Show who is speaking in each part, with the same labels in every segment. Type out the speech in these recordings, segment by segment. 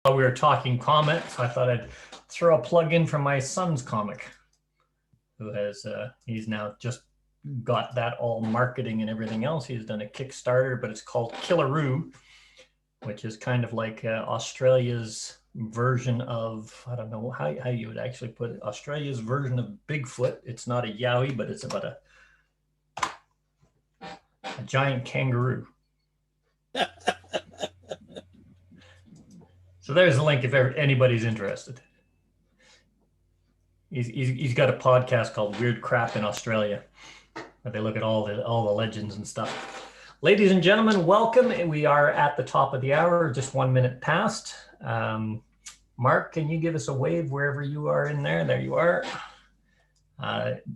Speaker 1: While we were talking comics, I thought I'd throw a plug in for my son's comic, who has he's now just got that all marketing and everything else. He's done a Kickstarter, but it's called Killaroo, which is kind of like Australia's version of, I don't know how you would actually put it, Australia's version of Bigfoot. It's not a yowie, but it's about a giant kangaroo. So there's a link if anybody's interested. He's got a podcast called Weird Crap in Australia, where they look at all the legends and stuff. Ladies and gentlemen, welcome. We are at the top of the hour, just 1 minute past. Mark, can you give us a wave wherever you are in there? There you are.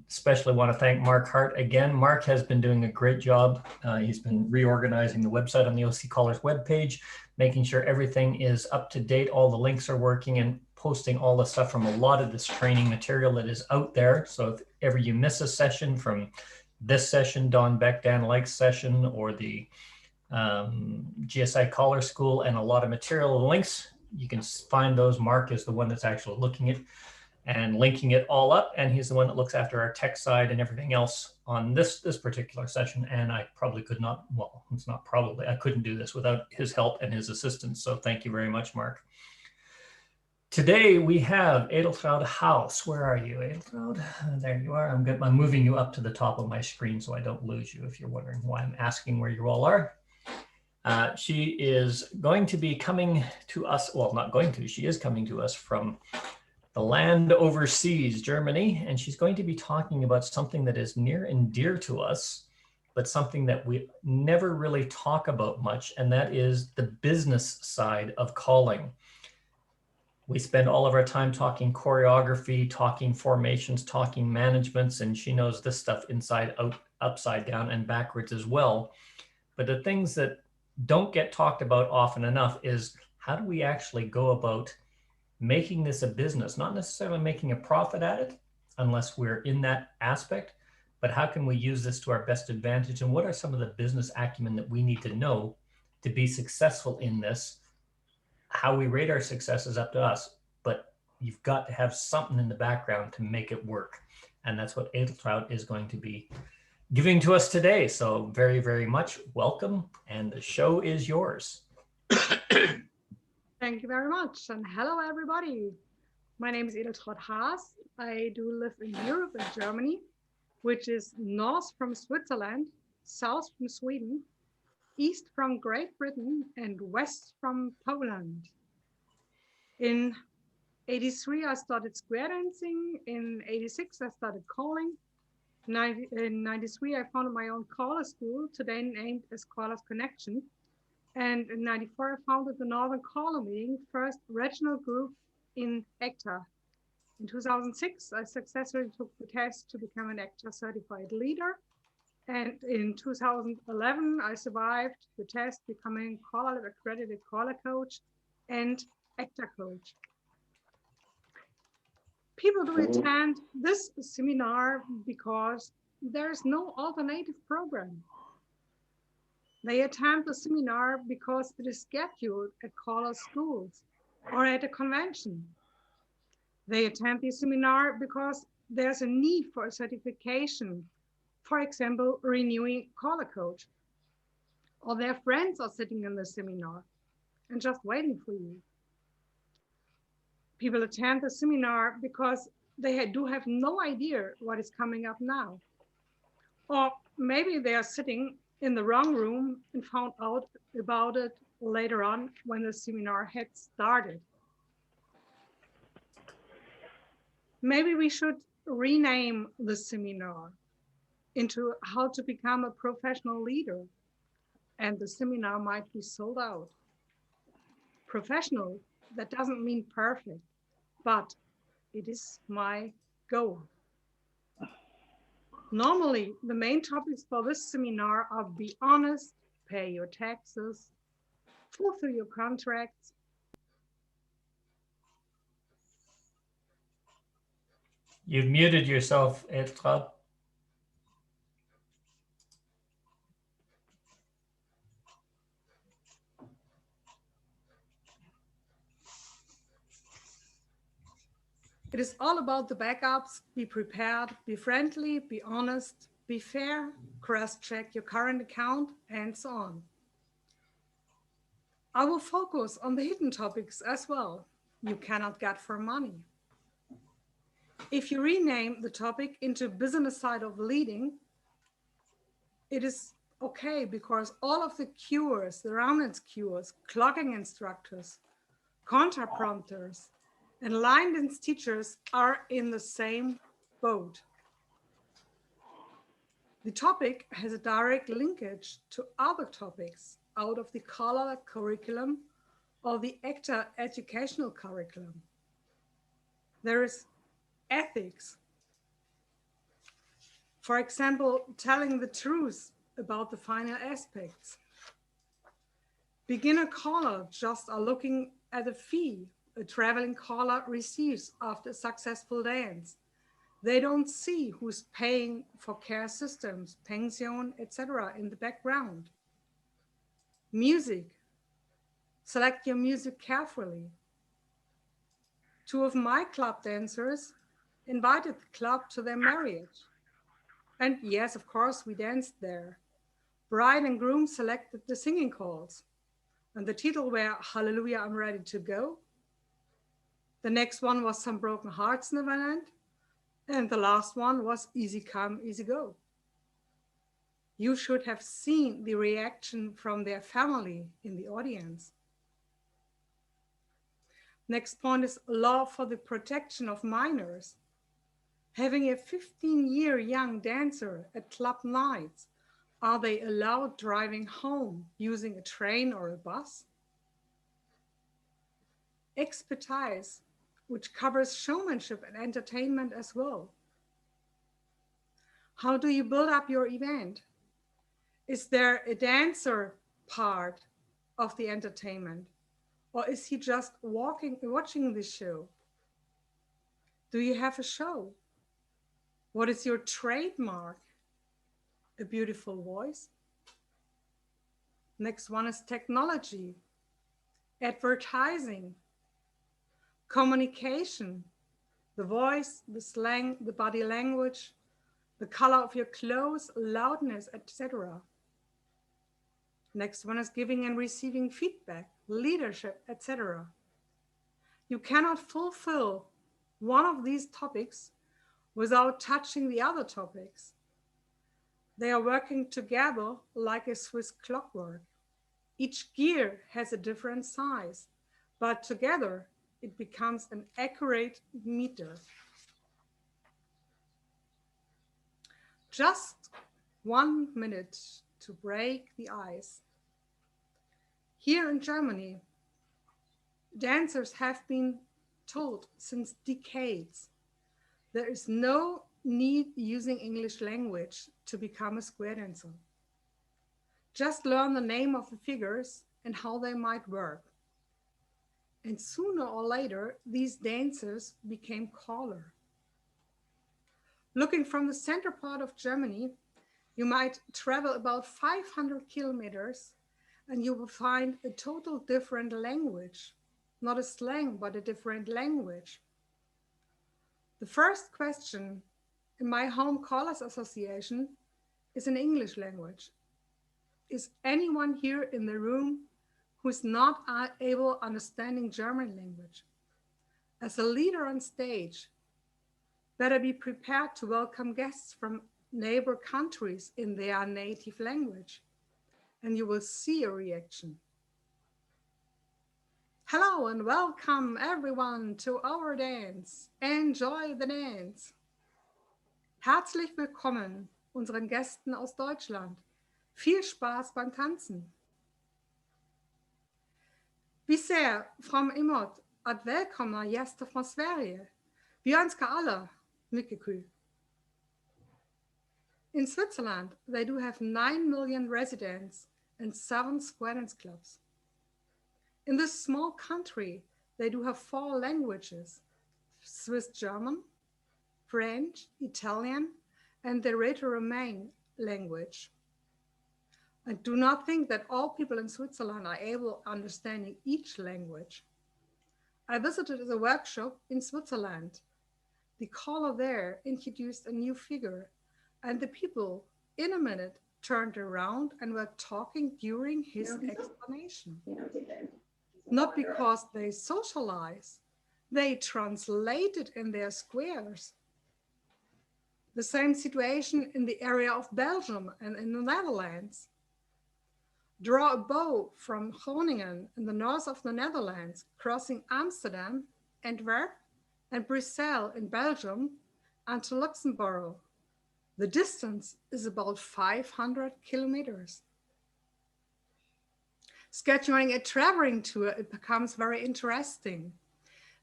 Speaker 1: Especially want to thank Mark Hart again. Mark has been doing a great job. He's been reorganizing the website on the OC Callers webpage, making sure everything is up to date, all the links are working, and posting all the stuff from a lot of this training material that is out there. So if ever you miss a session from this session, Don Beck, Dan Like's session, or the GSI Caller School, and a lot of material links, you can find those. Mark is the one that's actually looking at and linking it all up, and he's the one that looks after our tech side and everything else on this particular session. And I probably could not, well, it's not probably, I couldn't do this without his help and his assistance. So thank you very much, Mark. Today we have Edeltraud Haas. Where are you, Edeltraud? There you are. I'm moving you up to the top of my screen so I don't lose you if you're wondering why I'm asking where you all are. She is going to be coming to us, well, not going to, she is coming to us from the land overseas, Germany, and she's going to be talking about something that is near and dear to us, but something that we never really talk about much, and that is the business side of calling. We spend all of our time talking choreography, talking formations, talking managements, and she knows this stuff inside out, upside down, and backwards as well. But the things that don't get talked about often enough is how do we actually go about making this a business, not necessarily making a profit at it, unless we're in that aspect, but how can we use this to our best advantage? And what are some of the business acumen that we need to know to be successful in this? How we rate our success is up to us, but you've got to have something in the background to make it work. And that's what Edeltraud is going to be giving to us today. So very, very much welcome. And the show is yours.
Speaker 2: Thank you very much. And hello, everybody. My name is Edeltraud Haas. I do live in Europe and Germany, which is north from Switzerland, south from Sweden, east from Great Britain, and west from Poland. In 83, I started square dancing. In 86, I started calling. In 93, I founded my own caller school, today named as Callers Connection. And in 94, I founded the Northern Caller Meeting, first regional group in ACTA. In 2006, I successfully took the test to become an ACTA certified leader. And in 2011, I survived the test, becoming caller accredited caller coach and ACTA coach. People do attend this seminar because there is no alternative program. They attend the seminar because it is scheduled at caller schools or at a convention. They attend the seminar because there's a need for a certification. For example, renewing caller coach, or their friends are sitting in the seminar and just waiting for you. People attend the seminar because they do have no idea what is coming up now. Or maybe they are sitting in the wrong room and found out about it later on when the seminar had started. Maybe we should rename the seminar into how to become a professional leader, and the seminar might be sold out. Professional, that doesn't mean perfect, but it is my goal. Normally, the main topics for this seminar are be honest, pay your taxes, fulfill your contracts.
Speaker 1: You've muted yourself, Edeltraud.
Speaker 2: It is all about the backups. Be prepared, be friendly, be honest, be fair, cross-check your current account, and so on. I will focus on the hidden topics as well. You cannot get for money. If you rename the topic into business side of leading, it is okay because all of the cues, the rounded cues, clogging instructors, contraprompters, and line dance teachers are in the same boat. The topic has a direct linkage to other topics out of the color curriculum or the ACTA educational curriculum. There is ethics. For example, telling the truth about the final aspects. Beginner caller just are looking at the fee a traveling caller receives after a successful dance. They don't see who's paying for care systems, pension, etc. in the background. Music. Select your music carefully. Two of my club dancers invited the club to their marriage. And yes, of course, we danced there. Bride and groom selected the singing calls. And the title were Hallelujah, I'm Ready to Go. The next one was Some Broken Hearts Never End. And the last one was Easy Come, Easy Go. You should have seen the reaction from their family in the audience. Next point is law for the protection of minors. Having a 15-year young dancer at club nights, are they allowed driving home using a train or a bus? Expertise, which covers showmanship and entertainment as well. How do you build up your event? Is there a dancer part of the entertainment? Or is he just watching the show? Do you have a show? What is your trademark? A beautiful voice. Next one is technology, advertising, communication, the voice, the slang, the body language, the color of your clothes, loudness, etc. Next one is giving and receiving feedback, leadership, etc. You cannot fulfill one of these topics without touching the other topics. They are working together like a Swiss clockwork. Each gear has a different size, but together it becomes an accurate meter. Just 1 minute to break the ice. Here in Germany, dancers have been told since decades there is no need using English language to become a square dancer. Just learn the name of the figures and how they might work. And sooner or later, these dancers became caller. Looking from the center part of Germany, you might travel about 500 kilometers and you will find a total different language. Not a slang, but a different language. The first question in my home callers association is in English language. Is anyone here in the room who is not able understanding German language? As a leader on stage, better be prepared to welcome guests from neighbor countries in their native language, and you will see a reaction. Hello and welcome everyone to our dance. Enjoy the dance. Herzlich willkommen unseren Gästen aus Deutschland. Viel Spaß beim Tanzen. Vi ser fram emot att välkomna gäster från Sverige. Vi önskar alla mycket kul. In Switzerland, they do have 9 million residents and 7 square dance clubs. In this small country, they do have 4 languages: Swiss German, French, Italian, and the Rhéto-Romain language. I do not think that all people in Switzerland are able to understand each language. I visited a workshop in Switzerland The caller there introduced a new figure, and the people in a minute turned around and were talking during his explanation. Not because they socialize, they translated in their squares. The same situation in the area of Belgium and in the Netherlands. Draw a bow from Groningen in the north of the Netherlands, crossing Amsterdam, Antwerp, and Brussels in Belgium, and to Luxembourg. The distance is about 500 kilometers. Scheduling a traveling tour, it becomes very interesting.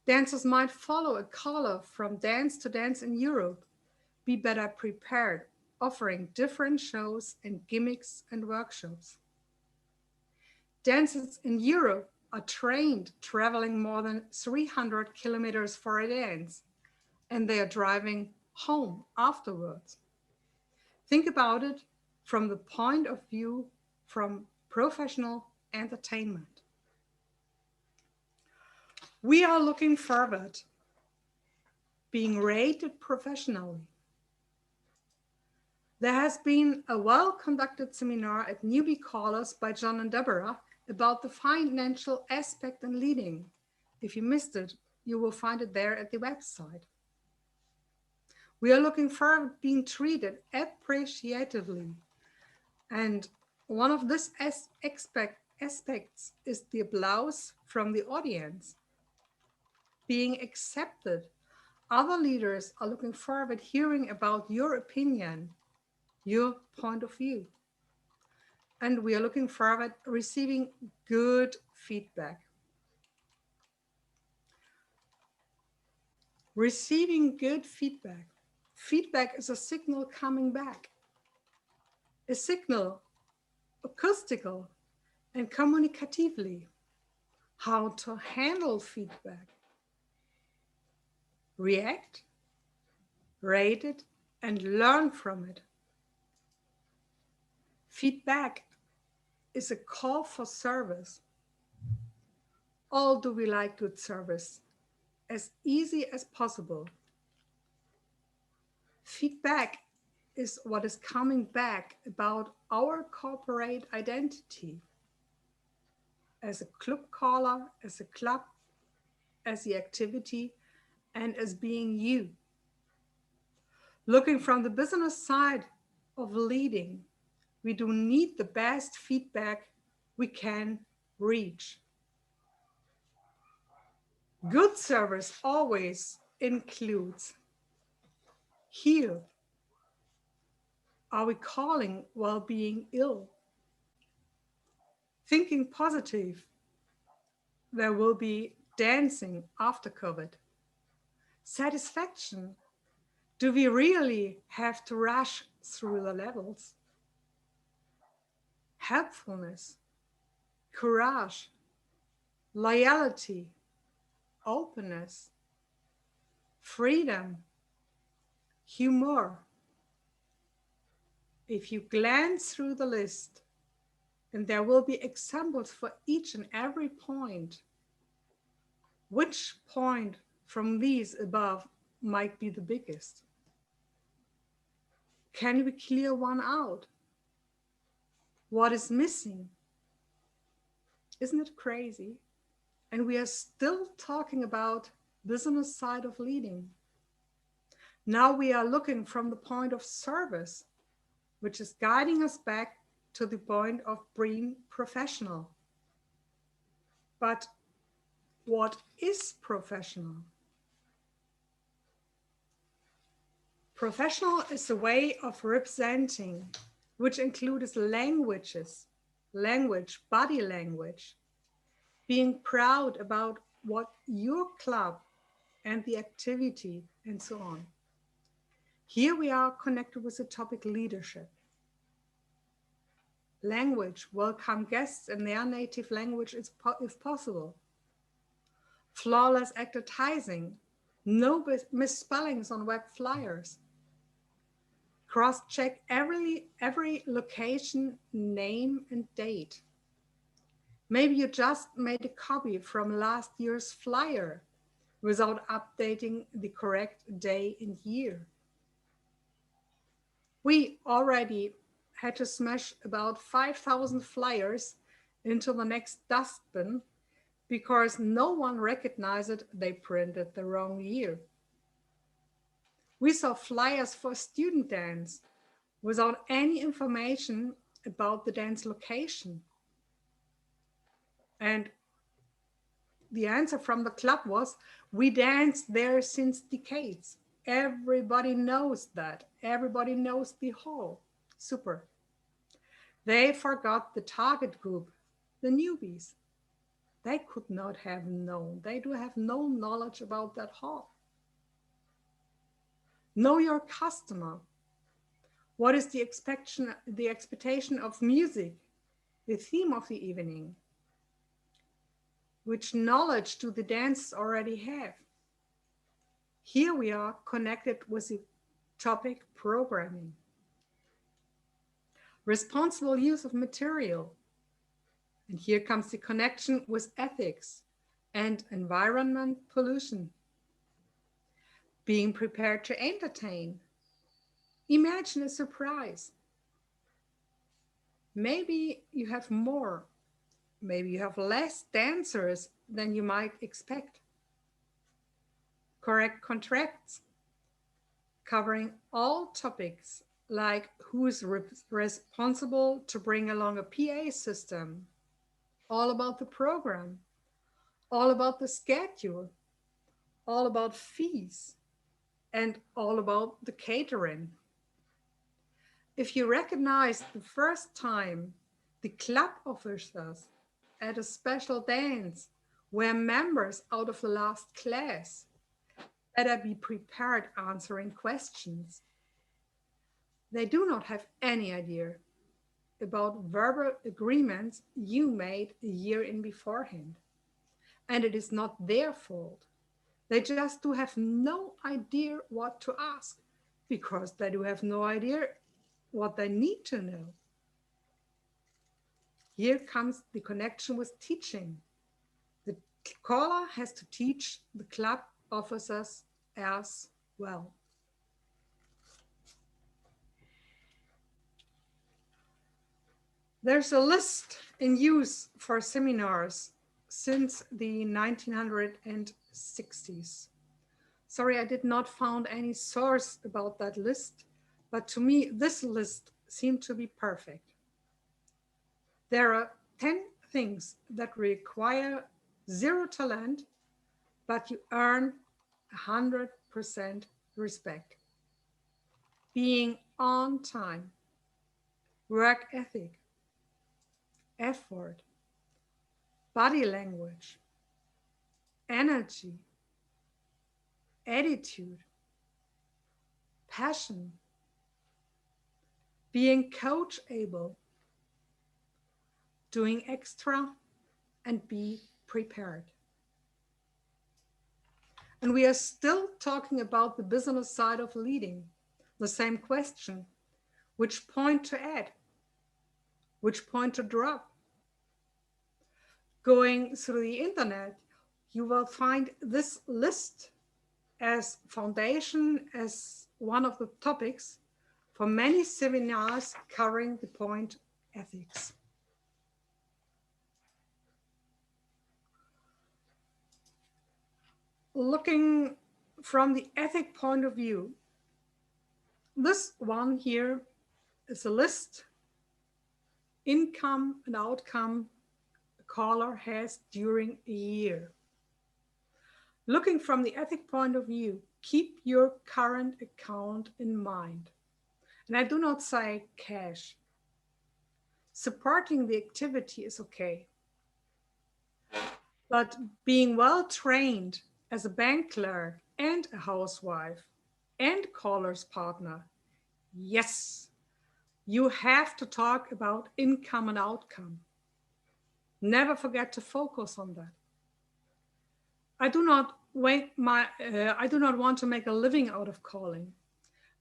Speaker 2: Dancers might follow a caller from dance to dance in Europe, be better prepared, offering different shows and gimmicks and workshops. Dancers in Europe are trained traveling more than 300 kilometers for a dance, and they are driving home afterwards. Think about it from the point of view from professional entertainment. We are looking forward being rated professionally. There has been a well-conducted seminar at Newbie Callers by John and Deborah about the financial aspect in leading. If you missed it, you will find it there at the website. We are looking forward to being treated appreciatively. And one of these aspects is the applause from the audience. Being accepted. Other leaders are looking forward to hearing about your opinion, your point of view. And we are looking forward to receiving good feedback. Receiving good feedback. Feedback is a signal coming back. A signal, acoustical and communicatively. How to handle feedback. React, rate it, and learn from it. Feedback is a call for service. All do we like good service? As easy as possible. Feedback is what is coming back about our corporate identity. As a club caller, as a club, as the activity, and as being you. Looking from the business side of leading, we do need the best feedback we can reach. Good service always includes heal. Are we calling while being ill? Thinking positive. There will be dancing after COVID. Satisfaction. Do we really have to rush through the levels? Helpfulness, courage, loyalty, openness, freedom, humor. If you glance through the list, and there will be examples for each and every point, which point from these above might be the biggest? Can we clear one out? What is missing? Isn't it crazy? And we are still talking about business side of leading. Now we are looking from the point of service, which is guiding us back to the point of being professional. But what is professional? Professional is a way of representing, which includes language, body language, being proud about what your club and the activity and so on. Here we are connected with the topic leadership. Language, welcome guests in their native language if possible. Flawless advertising, no misspellings on web flyers. Cross-check every location, name and date. Maybe you just made a copy from last year's flyer. without updating the correct day and year. We already had to smash about 5,000 flyers into the next dustbin because no one recognized they printed the wrong year. We saw flyers for student dance without any information about the dance location. And the answer from the club was, we danced there since decades. Everybody knows that. Everybody knows the hall. Super. They forgot the target group, the newbies. They could not have known. They do have no knowledge about that hall. Know your customer. What is the expectation of music, the theme of the evening? Which knowledge do the dancers already have? Here we are connected with the topic programming. Responsible use of material. And here comes the connection with ethics and environment pollution. Being prepared to entertain. Imagine a surprise. Maybe you have more. Maybe you have less dancers than you might expect. Correct contracts, covering all topics like who is responsible to bring along a PA system, all about the program, all about the schedule, all about fees, and all about the catering. If you recognize the first time the club officers at a special dance were members out of the last class, better be prepared answering questions. They do not have any idea about verbal agreements you made a year in beforehand. And it is not their fault. They just do have no idea what to ask because they do have no idea what they need to know. Here comes the connection with teaching. The caller has to teach the club officers as well. There's a list in use for seminars since the 1960s. Sorry, I did not find any source about that list, but to me, this list seemed to be perfect. There are 10 things that require zero talent, but you earn 100% respect. Being on time, work ethic, effort, body language, energy, attitude, passion, being coachable, doing extra, and be prepared. And we are still talking about the business side of leading. The same question: which point to add? Which point to drop? Going through the internet, you will find this list as foundation, as one of the topics for many seminars covering the point ethics. Looking from the ethic point of view, this one here is a list, income and outcome a caller has during a year. Looking from the ethic point of view, keep your current account in mind. And I do not say cash. Supporting the activity is okay. But being well trained as a bank clerk and a housewife and caller's partner, yes, you have to talk about income and outcome. Never forget to focus on that. I do not want to make a living out of calling,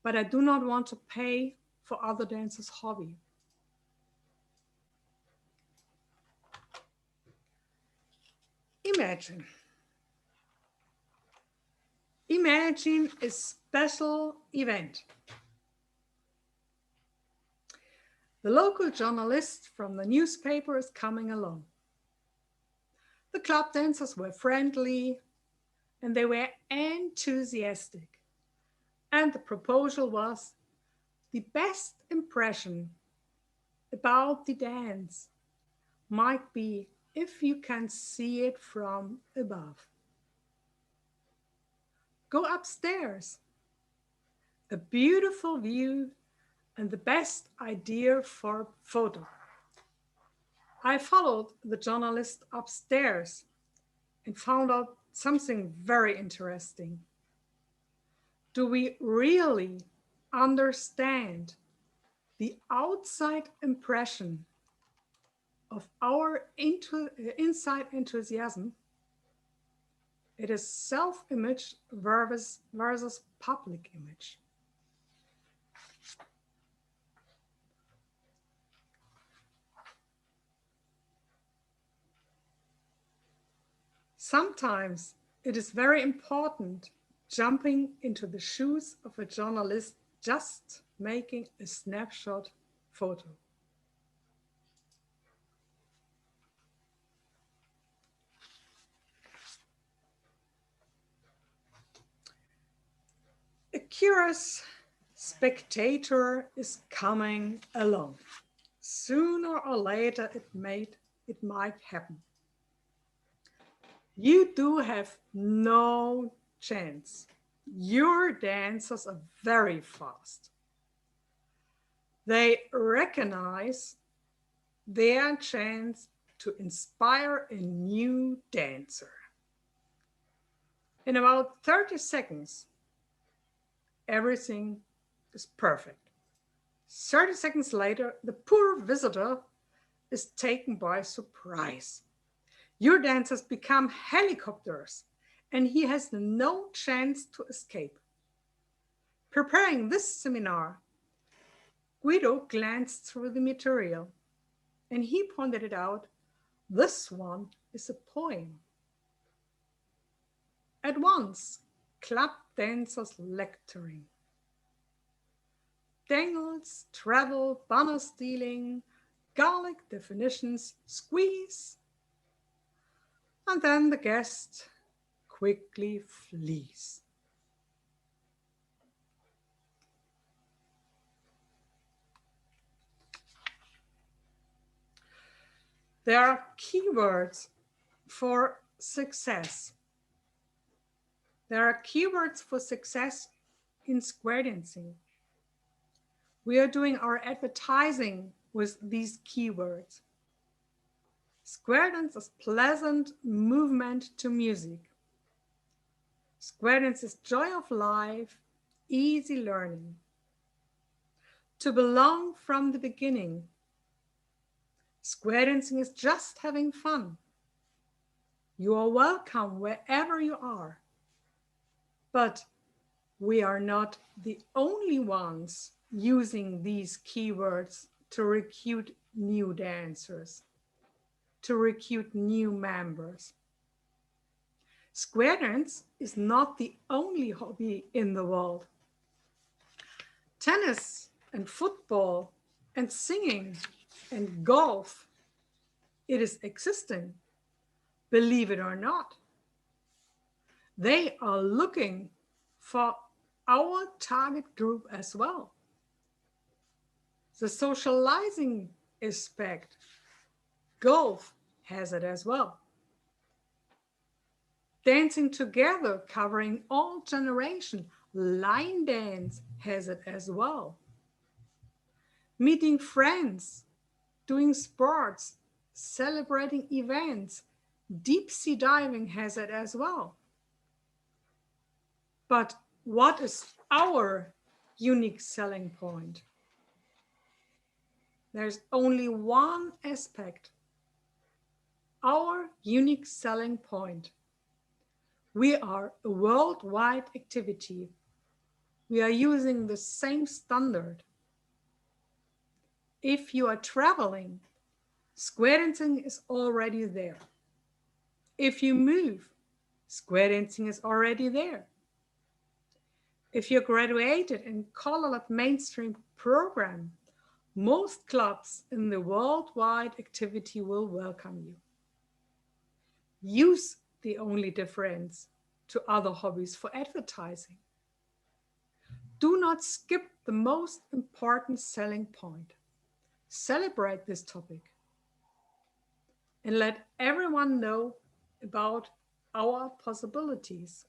Speaker 2: but I do not want to pay for other dancers' hobby. Imagine Imagine a special event. The local journalist from the newspaper is coming along. The club dancers were friendly and they were enthusiastic. And the proposal was the best impression about the dance might be if you can see it from above. Go upstairs. A beautiful view and the best idea for a photo. I followed the journalist upstairs and found out something very interesting. Do we really understand the outside impression of our inside enthusiasm? It is self-image versus public image. Sometimes it is very important jumping into the shoes of a journalist just making a snapshot photo. A curious spectator is coming along. Sooner or later it might happen. You do have no chance. Your dancers are very fast. They recognize their chance to inspire a new dancer. In about 30 seconds, everything is perfect. 30 seconds later, the poor visitor is taken by surprise. Your dancers become helicopters and he has no chance to escape. Preparing this seminar, Guido glanced through the material and he pointed it out. This one is a poem. At once, club dancers lecturing. Dangles, travel, banner stealing, garlic definitions, squeeze. And then the guest quickly flees. There are keywords for success. There are keywords for success in square dancing. We are doing our advertising with these keywords. Square dance is pleasant movement to music. Square dance is joy of life, easy learning. To belong from the beginning. Square dancing is just having fun. You are welcome wherever you are. But we are not the only ones using these keywords to recruit new dancers, to recruit new members. Square dance is not the only hobby in the world. Tennis and football and singing and golf, it is existing, believe it or not. They are looking for our target group as well. The socializing aspect, golf has it as well. Dancing together, covering all generations, line dance has it as well. Meeting friends, doing sports, celebrating events, deep sea diving has it as well. But what is our unique selling point? There's only one aspect. Our unique selling point. We are a worldwide activity. We are using the same standard. If you are traveling, square dancing is already there. If you move, square dancing is already there. If you graduated in colored mainstream program, most clubs in the worldwide activity will welcome you. Use the only difference to other hobbies for advertising. Do not skip the most important selling point. Celebrate this topic and let everyone know about our possibilities.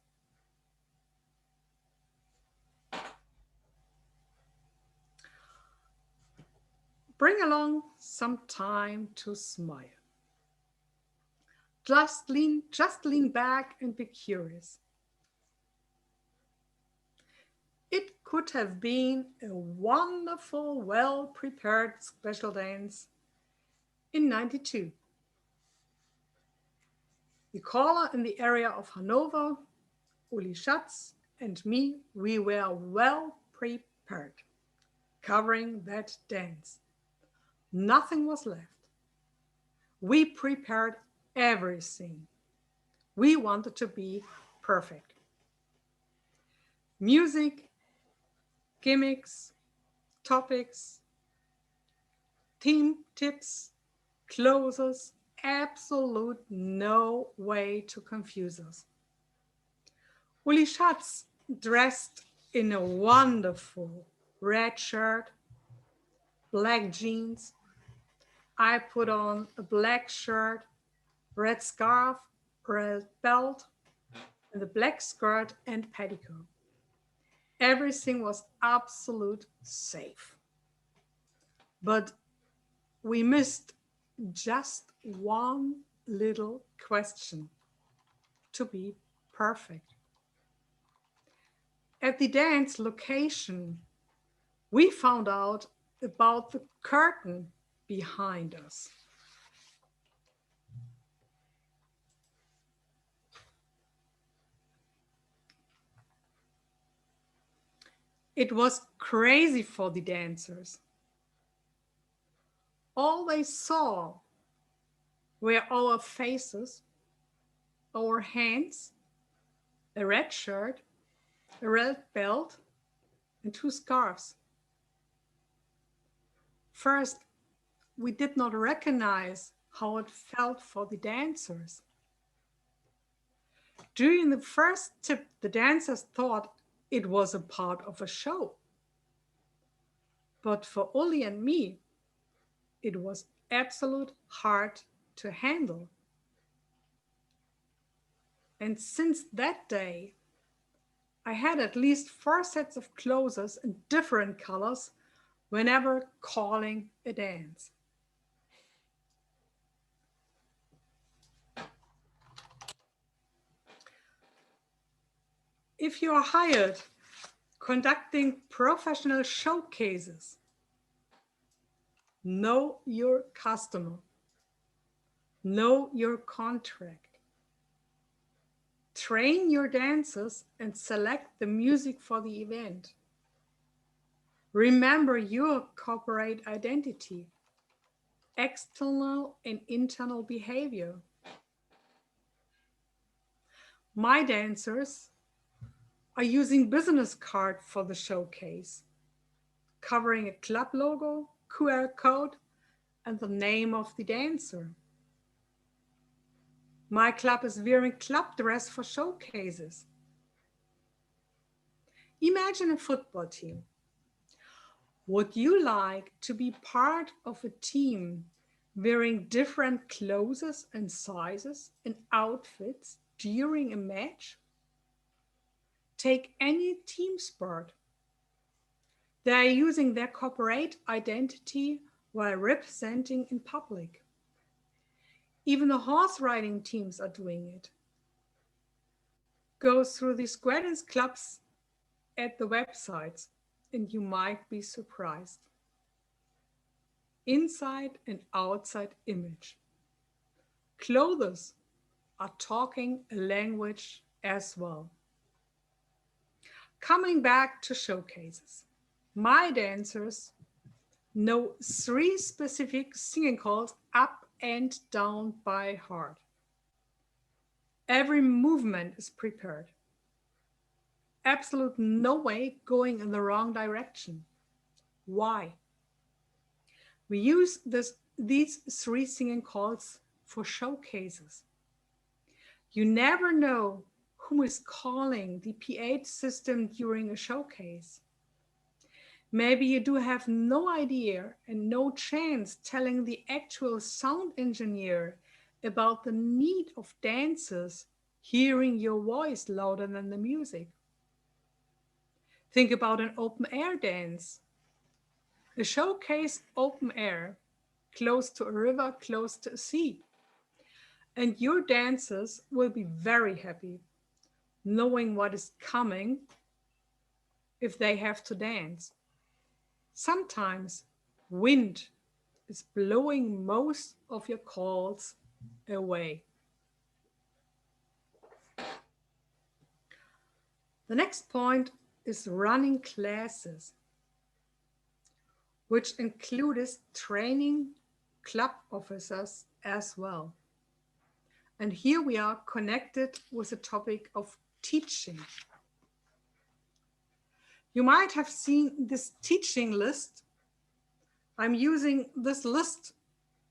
Speaker 2: Bring along some time to smile. Just lean back and be curious. It could have been a wonderful, well-prepared special dance in 92. The caller in the area of Hanover, Uli Schatz, and me, we were well prepared, covering that dance. Nothing was left. We prepared everything. We wanted to be perfect. Music, gimmicks, topics, theme tips, closes, absolute no way to confuse us. Uli Schatz dressed in a wonderful red shirt, black jeans. I put on a black shirt, red scarf, red belt, and a black skirt and petticoat. Everything was absolute safe. But we missed just one little question to be perfect. At the dance location, we found out about the curtain behind us. It was crazy for the dancers. All they saw were our faces, our hands, a red shirt, a red belt, and two scarves. First, we did not recognize how it felt for the dancers. During the first tip, the dancers thought it was a part of a show. But for Uli and me, it was absolute hard to handle. And since that day, I had at least 4 sets of clothes in different colors whenever calling a dance. If you are hired conducting professional showcases, know your customer, know your contract. Train your dancers and select the music for the event. Remember your corporate identity, external and internal behavior. My dancers are using business card for the showcase, covering a club logo, QR code, and the name of the dancer. My club is wearing club dress for showcases. Imagine a football team. Would you like to be part of a team wearing different clothes and sizes and outfits during a match? Take any team sport. They are using their corporate identity while representing in public. Even the horse riding teams are doing it. Go through the squadrons clubs at the websites and you might be surprised. Inside and outside image. Clothes are talking a language as well. Coming back to showcases, my dancers know 3 specific singing calls up and down by heart. Every movement is prepared. absolute no way going in the wrong direction. Why? We use these three singing calls for showcases. You never know who is calling the PH system during a showcase. Maybe you do have no idea and no chance telling the actual sound engineer about the need of dancers hearing your voice louder than the music. Think about an open air dance. A showcase open air, close to a river, close to a sea. And your dancers will be very happy knowing what is coming if they have to dance. Sometimes wind is blowing most of your calls away. The next point is running classes, which includes training club officers as well. And here we are connected with the topic of teaching. You might have seen this teaching list. I'm using this list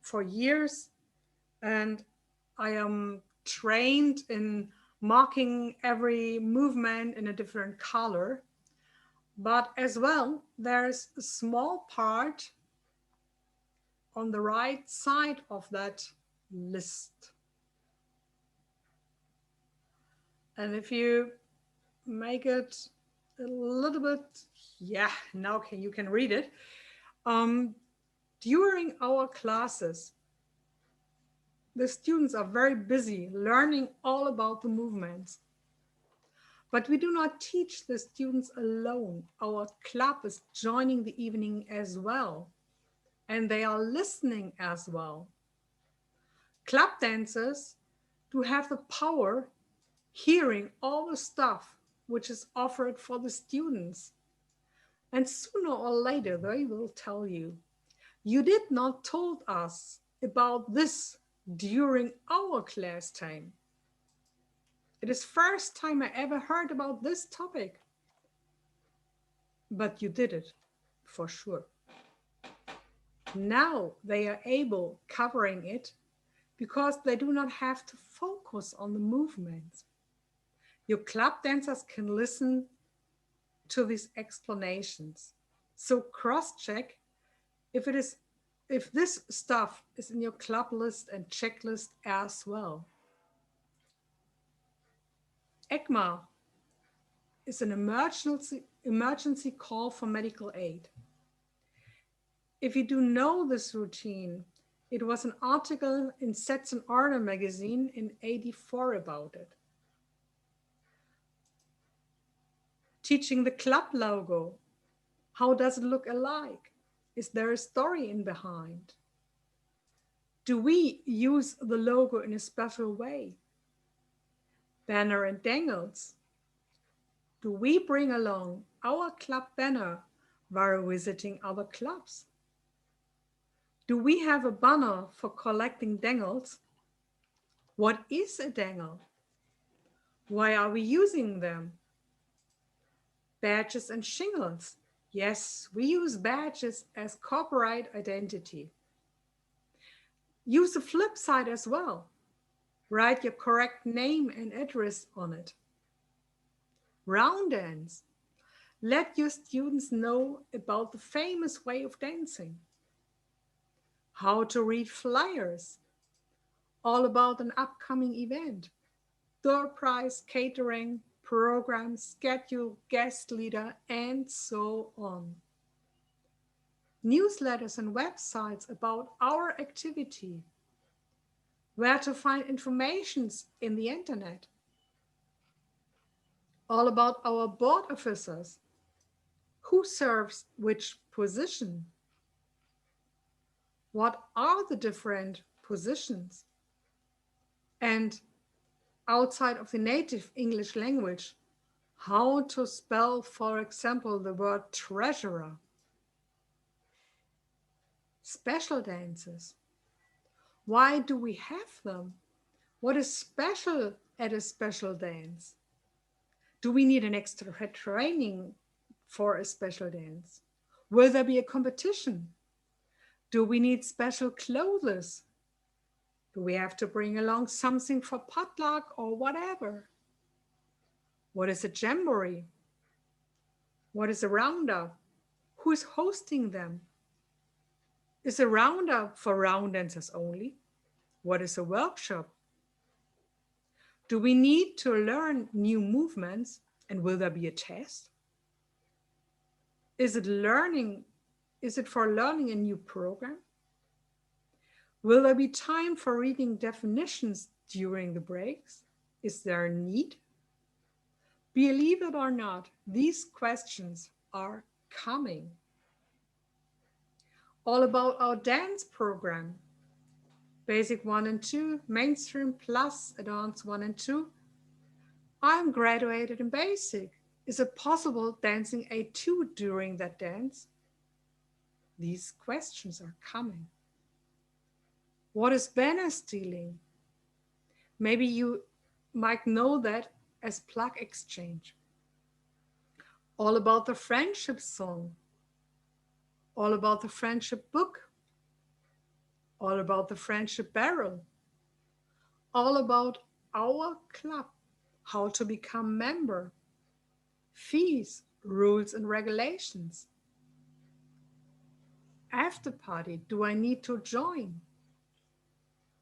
Speaker 2: for years, and I am trained in marking every movement in a different color. But as well, there's a small part on the right side of that list. And if you make it a little bit, now you can read it. During our classes, the students are very busy learning all about the movements. But we do not teach the students alone. Our club is joining the evening as well, and they are listening as well. Club dancers do have the power hearing all the stuff which is offered for the students. And sooner or later, they will tell you, you did not told us about this during our class time. It is first time I ever heard about this topic. But you did it, for sure. Now they are able covering it because they do not have to focus on the movements. Your club dancers can listen to these explanations. So cross-check if this stuff is in your club list and checklist as well. ECMA is an emergency call for medical aid. If you do know this routine, it was an article in Sets and Order magazine in '84 about it. Teaching the club logo. How does it look alike? Is there a story in behind? Do we use the logo in a special way? Banner and dangles. Do we bring along our club banner while visiting other clubs? Do we have a banner for collecting dangles? What is a dangle? Why are we using them? Badges and shingles. Yes, we use badges as corporate identity. Use the flip side as well. Write your correct name and address on it. Round dance. Let your students know about the famous way of dancing. How to read flyers. All about an upcoming event. Door prize, catering, program, schedule, guest leader, and so on. Newsletters and websites about our activity. Where to find information in the internet. All about our board officers. Who serves which position? What are the different positions? And outside of the native English language, how to spell, for example, the word treasurer. Special dances. Why do we have them? What is special at a special dance? Do we need an extra training for a special dance? Will there be a competition? Do we need special clothes? Do we have to bring along something for potluck or whatever? What is a jamboree? What is a roundup? Who is hosting them? Is a roundup for round dancers only? What is a workshop? Do we need to learn new movements, and will there be a test? Is it learning? Is it for learning a new program? Will there be time for reading definitions during the breaks? Is there a need? Believe it or not, these questions are coming. All about our dance program. Basic 1 and 2, mainstream plus advanced 1 and 2. I'm graduated in basic. Is it possible dancing A2 during that dance? These questions are coming. What is banner stealing? Maybe you might know that as plug exchange. All about the friendship song. All about the friendship book. All about the friendship barrel. All about our club, how to become member, fees, rules and regulations. After party, do I need to join?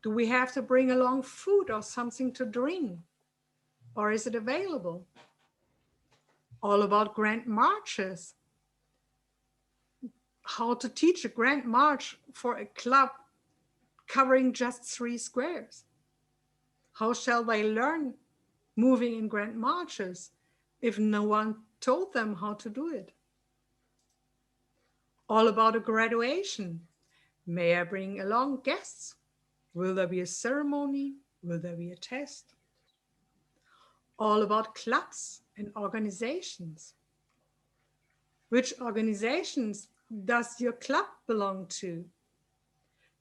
Speaker 2: Do we have to bring along food or something to drink? Or is it available? All about grand marches. How to teach a grand march for a club covering just 3 squares. How shall they learn moving in grand marches if no one told them how to do it? All about a graduation. May I bring along guests? Will there be a ceremony? Will there be a test? All about clubs and organizations. Which organizations does your club belong to?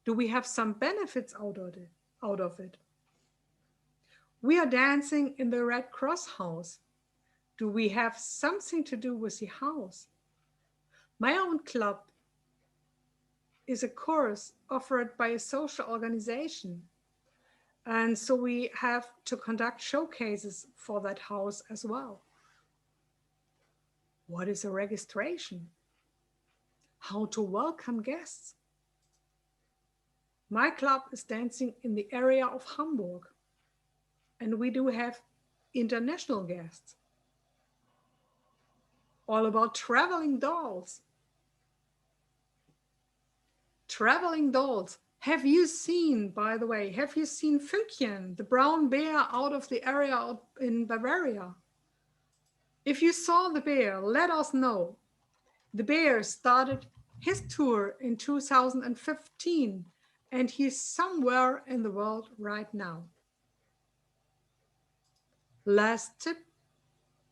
Speaker 2: Do we have some benefits out of it? We are dancing in the Red Cross house. Do we have something to do with the house? My own club is a course offered by a social organization. And so we have to conduct showcases for that house as well. What is a registration? How to welcome guests? My club is dancing in the area of Hamburg, and we do have international guests. All about traveling dolls. Traveling dolls. Have you seen, by the way, have you seen Fünkchen, the brown bear out of the area in Bavaria? If you saw the bear, let us know. The bear started his tour in 2015, and he's somewhere in the world right now. Last tip,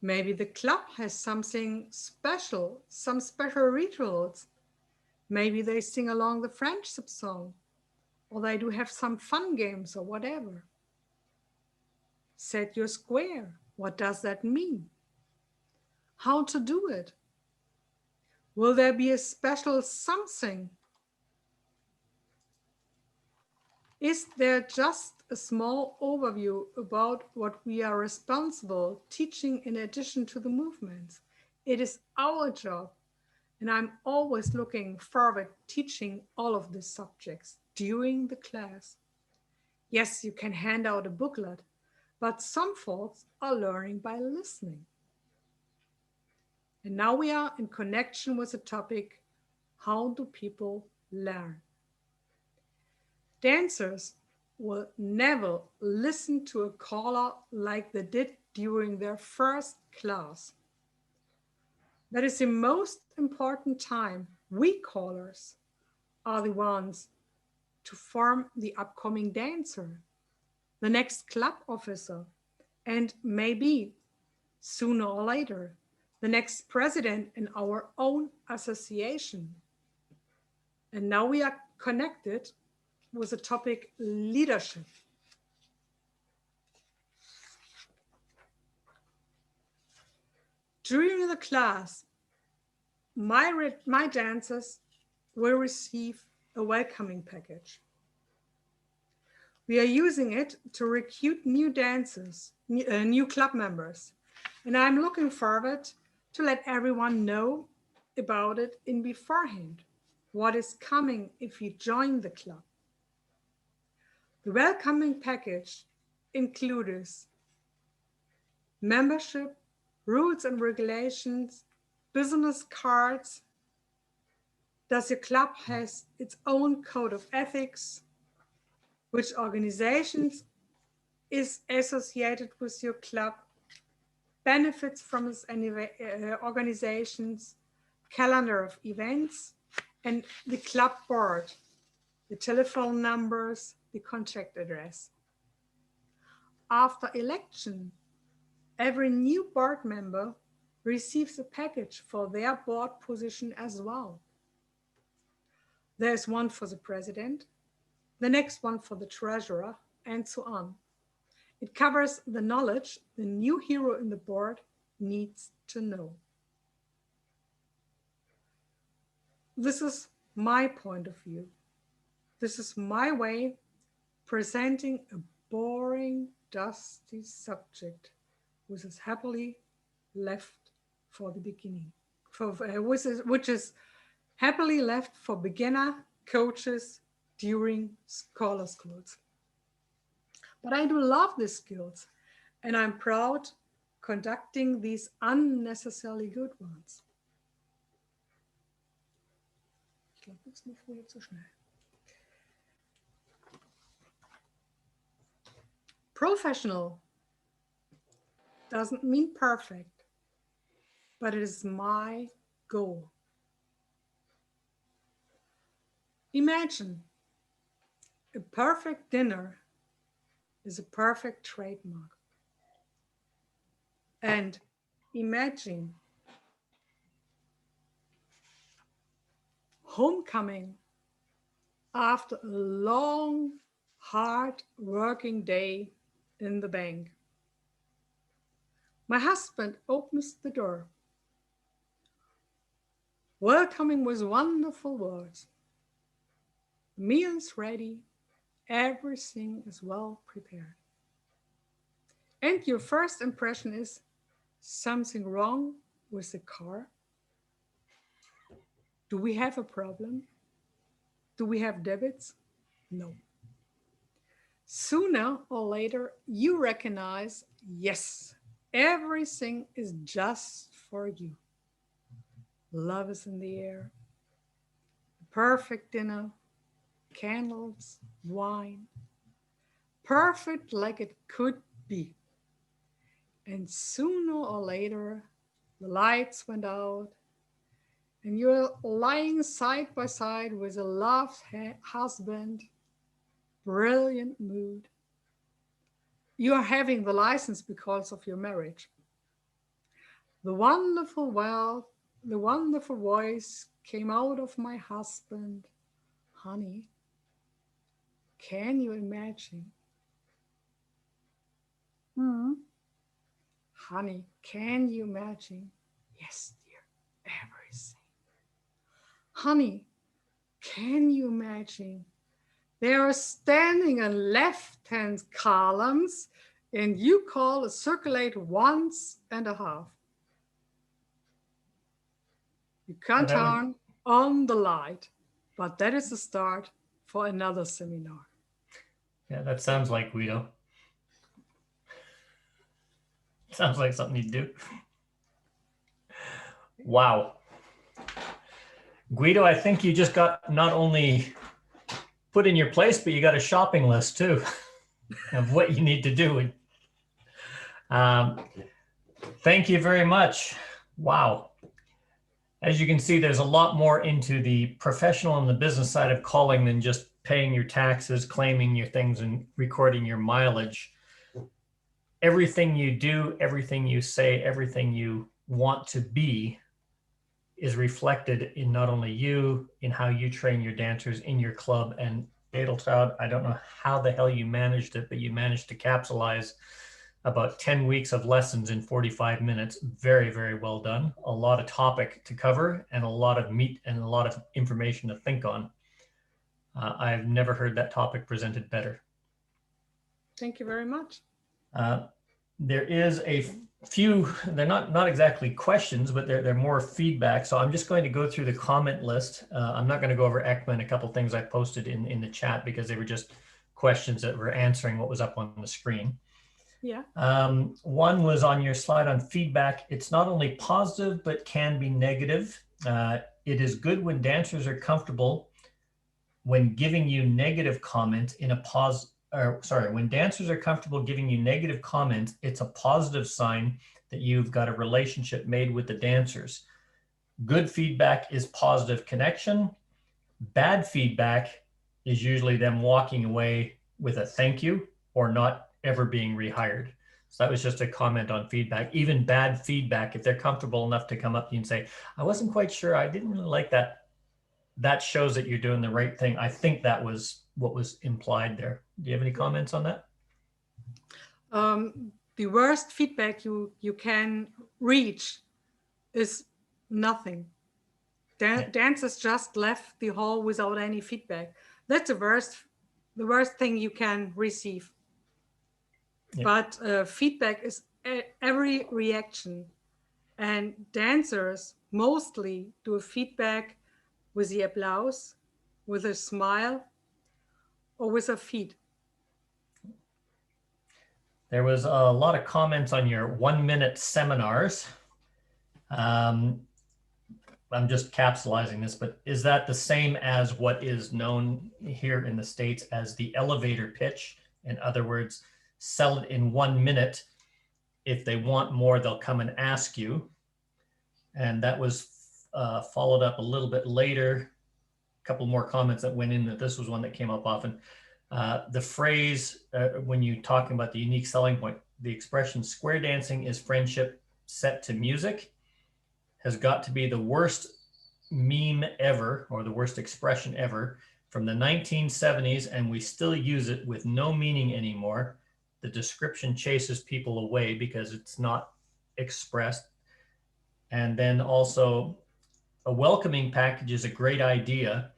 Speaker 2: maybe the club has something special, some special rituals. Maybe they sing along the friendship song, or they do have some fun games or whatever. Set your square. What does that mean? How to do it? Will there be a special something? Is there just a small overview about what we are responsible teaching in addition to the movements? It is our job, and I'm always looking forward teaching all of these subjects during the class. Yes, you can hand out a booklet, but some folks are learning by listening. And now we are in connection with the topic, how do people learn? Dancers will never listen to a caller like they did during their first class. That is the most important time. We callers are the ones to form the upcoming dancer, the next club officer, and maybe sooner or later, the next president in our own association. And now we are connected with the topic leadership. During the class, my dancers will receive a welcoming package. We are using it to recruit new dancers, new club members. And I'm looking forward to let everyone know about it in beforehand, what is coming if you join the club. The welcoming package includes membership, rules and regulations, business cards. Does your club has its own code of ethics? Which organizations is associated with your club? Benefits from its organizations, calendar of events, and the club board, the telephone numbers, the contact address. After election, every new board member receives a package for their board position as well. There's one for the president, the next one for the treasurer, and so on. It covers the knowledge the new hero in the board needs to know. This is my point of view. This is my way presenting a boring, dusty subject which is happily left for the beginning, which is happily left for beginner coaches during scholar schools. But I do love these skills, and I'm proud conducting these unnecessarily good ones. Ich glaube, das ist mir vorher zu schnell. Professional doesn't mean perfect, but it is my goal. Imagine a perfect dinner is a perfect trademark. And imagine homecoming after a long, hard working day in the bank. My husband opens the door, welcoming with wonderful words. Meal is ready, everything is well prepared. And your first impression is something wrong with the car? Do we have a problem? Do we have debits? No. Sooner or later, you recognize, yes, everything is just for you. Love is in the air. Perfect dinner, candles, wine. Perfect like it could be. And sooner or later, the lights went out and you're lying side by side with a loved husband, brilliant mood. You are having the license because of your marriage. The wonderful voice came out of my husband. Honey, can you imagine? Honey, can you imagine? Yes, dear, everything. Honey, can you imagine? They are standing in left-hand columns and you call a circulate 1.5. You can't turn on the light, but that is the start for another seminar.
Speaker 1: Yeah, that sounds like Guido. Sounds like something you'd do. Wow. Guido, I think you just got not only put in your place, but you got a shopping list too of what you need to do. Thank you very much. Wow. As you can see, there's a lot more into the professional and the business side of calling than just paying your taxes, claiming your things, and recording your mileage. Everything you do, everything you say, everything you want to be is reflected in not only you, in how you train your dancers in your club. And Edeltraud, I don't know how the hell you managed it, but you managed to capsulize about 10 weeks of lessons in 45 minutes. Very, very well done. A lot of topic to cover and a lot of meat and a lot of information to think on. I've never heard that topic presented better.
Speaker 2: Thank you very much.
Speaker 1: There is a few, they're not exactly questions, but they're more feedback. So I'm just going to go through the comment list. I'm not going to go over ECMA and a couple things I posted in the chat because they were just questions that were answering what was up on the screen.
Speaker 2: Yeah.
Speaker 1: One was on your slide on feedback. It's not only positive, but can be negative. It is good when dancers are comfortable when giving you negative comments in a when dancers are comfortable giving you negative comments, it's a positive sign that you've got a relationship made with the dancers. Good feedback is positive connection. Bad feedback is usually them walking away with a thank you or not ever being rehired. So that was just a comment on feedback. Even bad feedback, if they're comfortable enough to come up to you and say, I wasn't quite sure, I didn't really like that, that shows that you're doing the right thing. I think that was what was implied there. Do you have any comments on that?
Speaker 2: The worst feedback you can reach is nothing. Dancers just left the hall without any feedback. That's the worst thing you can receive. Yeah. But feedback is every reaction, and dancers mostly do a feedback with the applause, with a smile, or with a feet.
Speaker 1: There was a lot of comments on your 1-minute seminars. I'm just capsulizing this, but is that the same as what is known here in the States as the elevator pitch? In other words, sell it in 1 minute. If they want more, they'll come and ask you. And that was followed up a little bit later. A couple more comments that went in that this was one that came up often. The phrase, when you're talking about the unique selling point, the expression square dancing is friendship set to music has got to be the worst meme ever, or the worst expression ever, from the 1970s, and we still use it with no meaning anymore. The description chases people away because it's not expressed. And then also, a welcoming package is a great idea.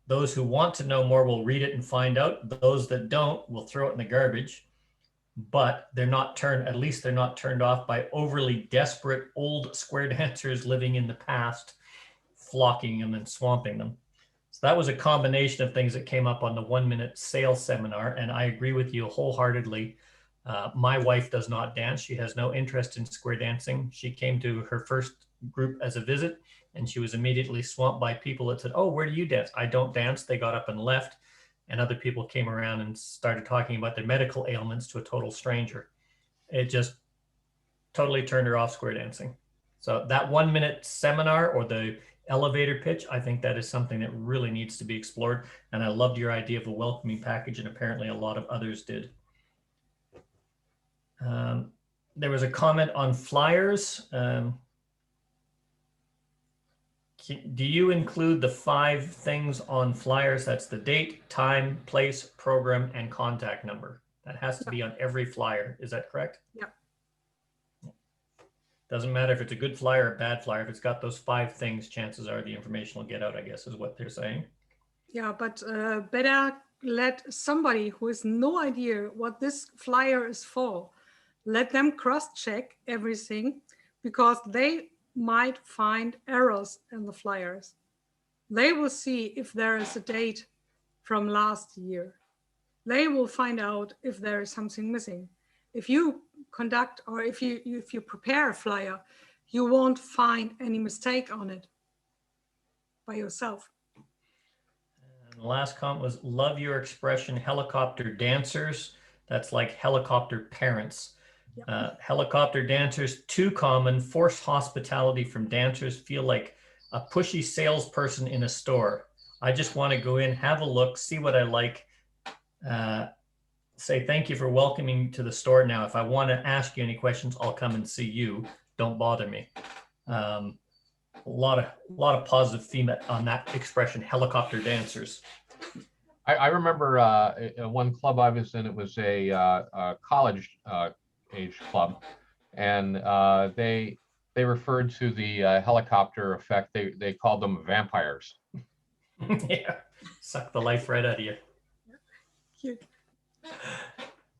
Speaker 1: Those who want to know more will read it and find out. Those that don't will throw it in the garbage. But they're not at least they're not turned off by overly desperate old square dancers living in the past, flocking them and swamping them. So that was a combination of things that came up on the 1-minute sales seminar. And I agree with you wholeheartedly. My wife does not dance. She has no interest in square dancing. She came to her first group as a visit, and she was immediately swamped by people that said, oh, where do you dance? I don't dance. They got up and left. And other people came around and started talking about their medical ailments to a total stranger. It just totally turned her off square dancing. So that 1-minute seminar or the elevator pitch, I think that is something that really needs to be explored. And I loved your idea of a welcoming package, and apparently a lot of others did. There was a comment on flyers. Do you include the 5 things on flyers? That's the date, time, place, program, and contact number. That has to be on every flyer. Is that correct?
Speaker 2: Yeah.
Speaker 1: Doesn't matter if it's a good flyer or a bad flyer. If it's got those 5 things, chances are the information will get out, I guess, is what they're saying.
Speaker 2: Yeah, but better let somebody who has no idea what this flyer is for, let them cross-check everything, because they might find errors in the flyers. They will see if there is a date from last year. They will find out if there is something missing. If you conduct, or if you prepare a flyer, you won't find any mistake on it by yourself.
Speaker 1: And the last comment was, love your expression, helicopter dancers. That's like helicopter parents. Yep. Helicopter dancers, too common. Forced hospitality from dancers, feel like a pushy salesperson in a store. I just want to go in, have a look, see what I like, say thank you for welcoming me to the store. Now, if I want to ask you any questions, I'll come and see you. Don't bother me. A lot of positive feedback on that expression, helicopter dancers.
Speaker 3: I remember one club I was in. It was a college age club, and they referred to the helicopter effect. They called them vampires.
Speaker 1: Yeah, suck the life right out of you.
Speaker 2: Cute.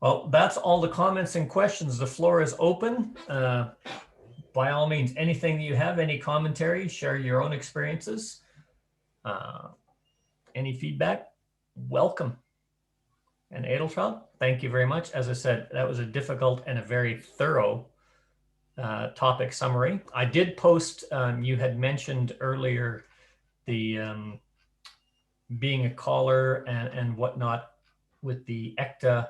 Speaker 1: Well, that's all the comments and questions. The floor is open. By all means, anything that you have, any commentary, share your own experiences. Any feedback, welcome. And Edeltraud, thank you very much. As I said, that was a difficult and a very thorough topic summary. I did post, you had mentioned earlier the being a caller and whatnot with the ECTA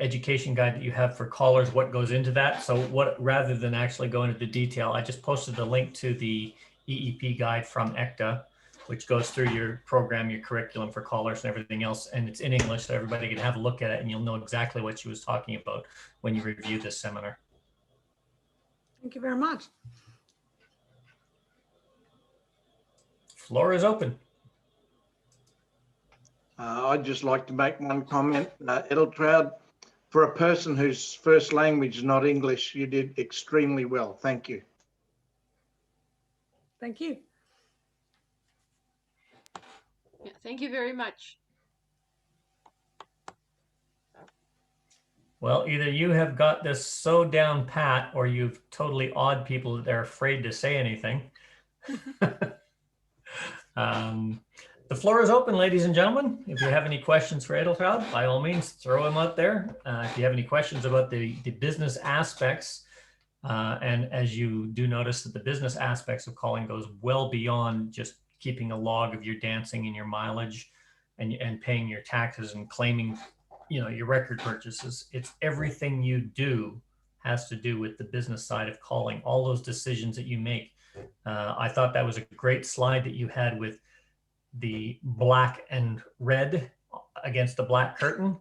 Speaker 1: education guide that you have for callers, what goes into that. So what, rather than actually go into the detail, I just posted the link to the EEP guide from ECTA, which goes through your program, your curriculum for callers and everything else. And it's in English, so everybody can have a look at it and you'll know exactly what she was talking about when you review this seminar.
Speaker 2: Thank you very much.
Speaker 1: Floor is open.
Speaker 4: I'd just like to make one comment. Edeltraud, for a person whose first language is not English, you did extremely well. Thank you.
Speaker 2: Thank you.
Speaker 5: Yeah, thank you very much.
Speaker 1: Well, either you have got this so down pat or you've totally awed people that they're afraid to say anything. The floor is open, ladies and gentlemen. If you have any questions for Edeltraud, by all means, throw them out there. If you have any questions about the business aspects, and as you do notice that the business aspects of calling goes well beyond just keeping a log of your dancing and your mileage and paying your taxes and claiming, you know, your record purchases. It's everything you do has to do with the business side of calling, all those decisions that you make. I thought that was a great slide that you had with the black and red against the black curtain.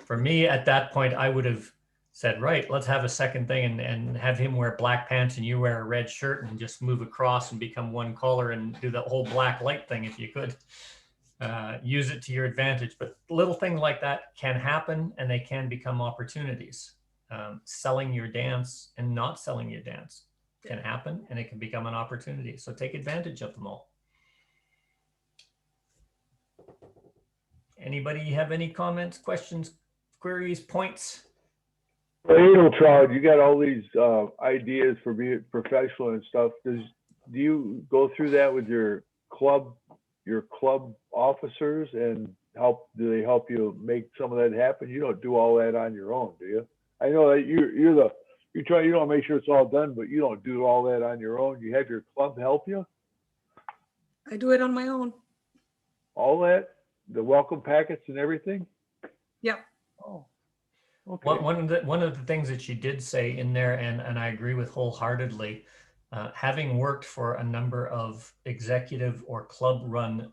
Speaker 1: For me, at that point, I would have said, right, let's have a second thing and have him wear black pants and you wear a red shirt and just move across and become one caller and do the whole black light thing if you could. Use it to your advantage. But little things like that can happen and they can become opportunities. Selling your dance and not selling your dance can happen and it can become an opportunity. So take advantage of them all. Anybody have any comments, questions, queries, points?
Speaker 6: Well, Edeltraud, you got all these ideas for being professional and stuff. Do you go through that with your club officers and do they help you make some of that happen? You don't do all that on your own, do you? I know that you don't make sure it's all done, but you don't do all that on your own. You have your club help you?
Speaker 2: I do it on my own.
Speaker 6: All that? The welcome packets and everything?
Speaker 2: Yep.
Speaker 6: Oh, okay.
Speaker 1: Well, one of the things that she did say in there, and I agree with wholeheartedly, having worked for a number of executive or club-run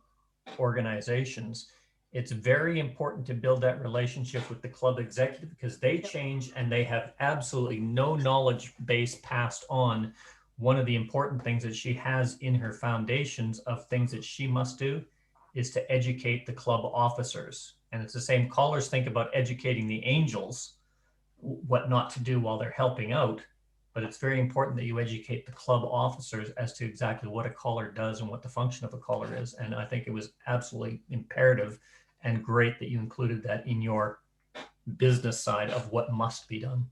Speaker 1: organizations, it's very important to build that relationship with the club executive because they change and they have absolutely no knowledge base passed on. One of the important things that she has in her foundations of things that she must do is to educate the club officers. And it's the same, callers think about educating the angels, what not to do while they're helping out. But it's very important that you educate the club officers as to exactly what a caller does and what the function of a caller is. And I think it was absolutely imperative and great that you included that in your business side of what must be done.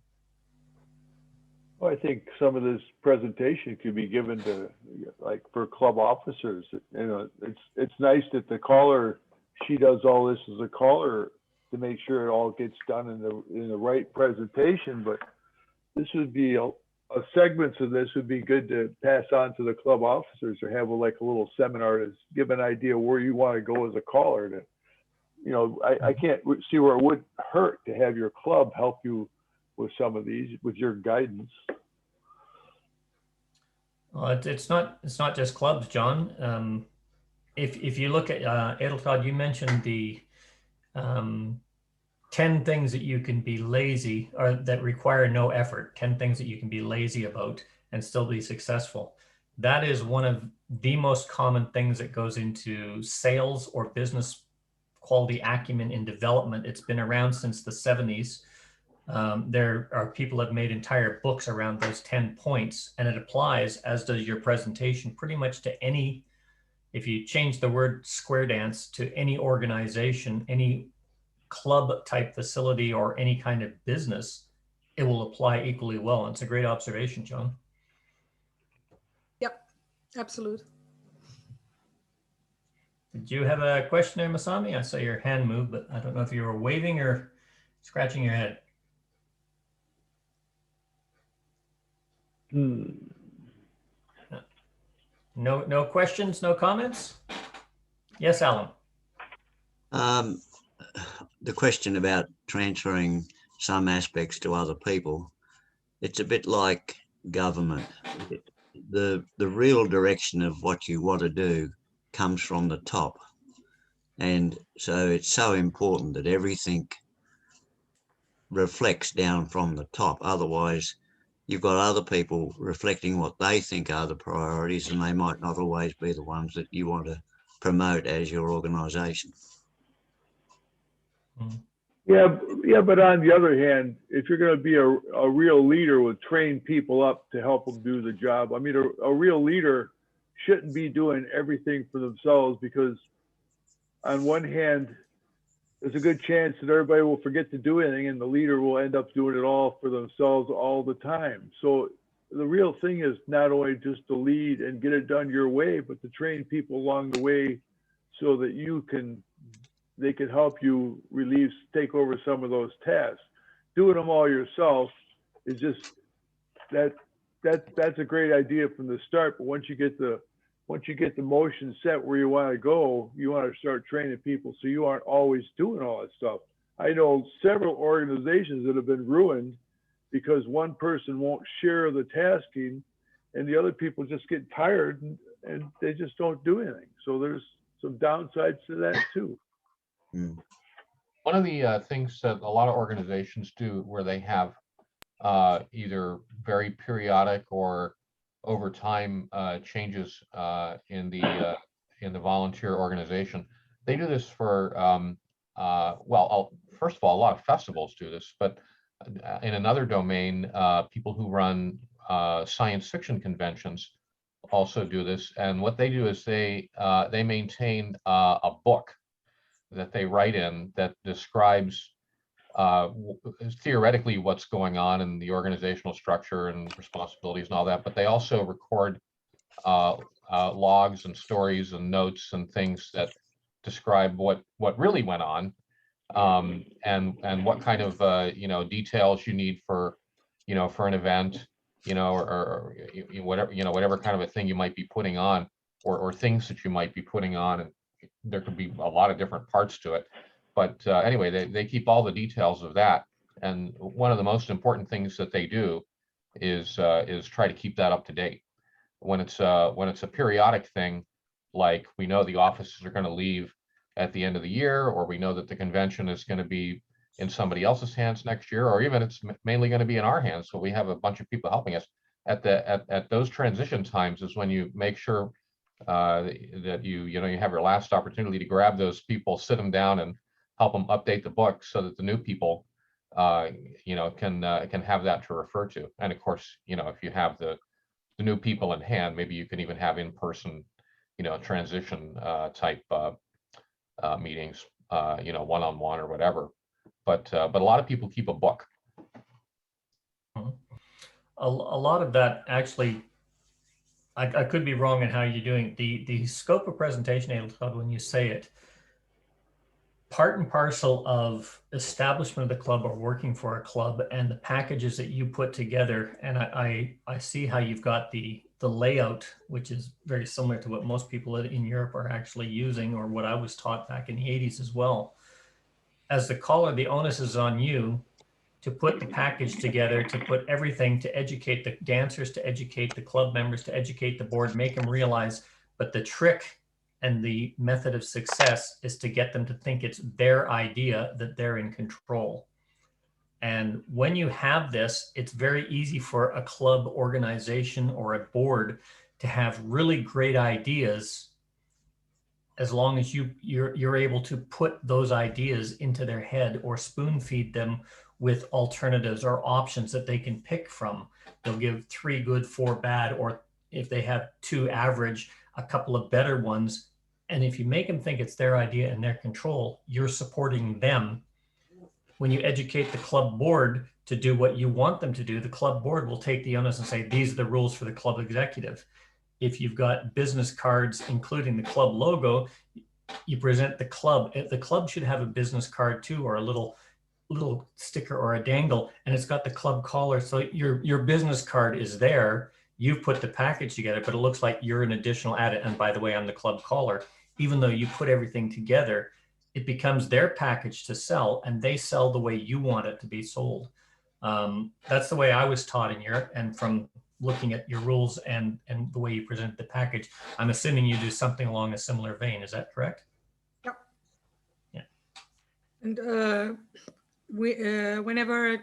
Speaker 6: Well, I think some of this presentation could be given to, like, for club officers. You know, it's nice that the caller, she does all this as a caller to make sure it all gets done in the right presentation. But this would be segments of this would be good to pass on to the club officers or have like a little seminar to give an idea where you want to go as a caller. To, you know, I can't see where it would hurt to have your club help you with some of these, with your guidance.
Speaker 1: Well, it's not just clubs, John. If you look at Edeltraud, you mentioned the 10 things that you can be lazy or that require no effort, 10 things that you can be lazy about and still be successful. That is one of the most common things that goes into sales or business quality acumen in development. It's been around since the 70s. There are people that have made entire books around those 10 points, and it applies, as does your presentation, pretty much to any, if you change the word square dance to any organization, any club type facility or any kind of business, it will apply equally well. And it's a great observation, John.
Speaker 2: Yep, absolute.
Speaker 1: Did you have a question there, Masami? I saw your hand move, but I don't know if you were waving or scratching your head. No questions, no comments? Yes, Alan.
Speaker 7: The question about transferring some aspects to other people, it's a bit like government. The real direction of what you want to do comes from the top. And so it's so important that everything reflects down from the top. Otherwise, you've got other people reflecting what they think are the priorities, and they might not always be the ones that you want to promote as your organization.
Speaker 6: Yeah, but on the other hand, if you're going to be a real leader, will train people up to help them do the job. I mean, a real leader shouldn't be doing everything for themselves, because on one hand, there's a good chance that everybody will forget to do anything, and the leader will end up doing it all for themselves all the time. So the real thing is not only just to lead and get it done your way, but to train people along the way so that they can help you take over some of those tasks. Doing them all yourself is just that's a great idea from the start. But once you get the motion set where you want to go, you want to start training people so you aren't always doing all that stuff. I know several organizations that have been ruined because one person won't share the tasking, and the other people just get tired and they just don't do anything. So there's some downsides to that too.
Speaker 3: One of the things that a lot of organizations do, where they have either very periodic or over time changes in the volunteer organization, they do this for first of all, a lot of festivals do this, but in another domain, people who run science fiction conventions also do this. And what they do is they maintain a book that they write in that describes theoretically what's going on in the organizational structure and responsibilities and all that, but they also record logs and stories and notes and things that describe what really went on, and what kind of details you need for an event, or whatever kind of a thing you might be putting on, or things that you might be putting on. And there could be a lot of different parts to it, but anyway, they keep all the details of that. And one of the most important things that they do is try to keep that up to date. When it's a periodic thing, like we know the offices are going to leave at the end of the year, or we know that the convention is going to be in somebody else's hands next year, or even it's mainly going to be in our hands, so we have a bunch of people helping us. At those transition times is when you make sure that you have your last opportunity to grab those people, sit them down, and help them update the book so that the new people can have that to refer to. And of course, if you have the new people in hand, maybe you can even have in-person transition type meetings, one-on-one or whatever. But a lot of people keep a book.
Speaker 1: A lot of that actually, I could be wrong in how you're doing the scope of presentation, Edeltraud, when you say it, part and parcel of establishment of the club or working for a club and the packages that you put together. And I see how you've got the layout, which is very similar to what most people in Europe are actually using, or what I was taught back in the 80s as well. As the caller, the onus is on you to put the package together, to put everything, to educate the dancers, to educate the club members, to educate the board, make them realize. But the trick and the method of success is to get them to think it's their idea, that they're in control. And when you have this, it's very easy for a club organization or a board to have really great ideas, as long as you're able to put those ideas into their head or spoon feed them with alternatives or options that they can pick from. They'll give 3 good, 4 bad, or if they have 2 average, a couple of better ones. And if you make them think it's their idea and their control, you're supporting them. When you educate the club board to do what you want them to do, the club board will take the onus and say, these are the rules for the club executive. If you've got business cards, including the club logo, you present the club. The club should have a business card too, or a little sticker or a dangle, and it's got the club collar. So your business card is there. You've put the package together, but it looks like you're an additional added. And by the way, I'm the club collar. Even though you put everything together, it becomes their package to sell, and they sell the way you want it to be sold. That's the way I was taught in Europe, and from looking at your rules and the way you present the package, I'm assuming you do something along a similar vein. Is that correct?
Speaker 2: Yep.
Speaker 1: Yeah.
Speaker 2: And whenever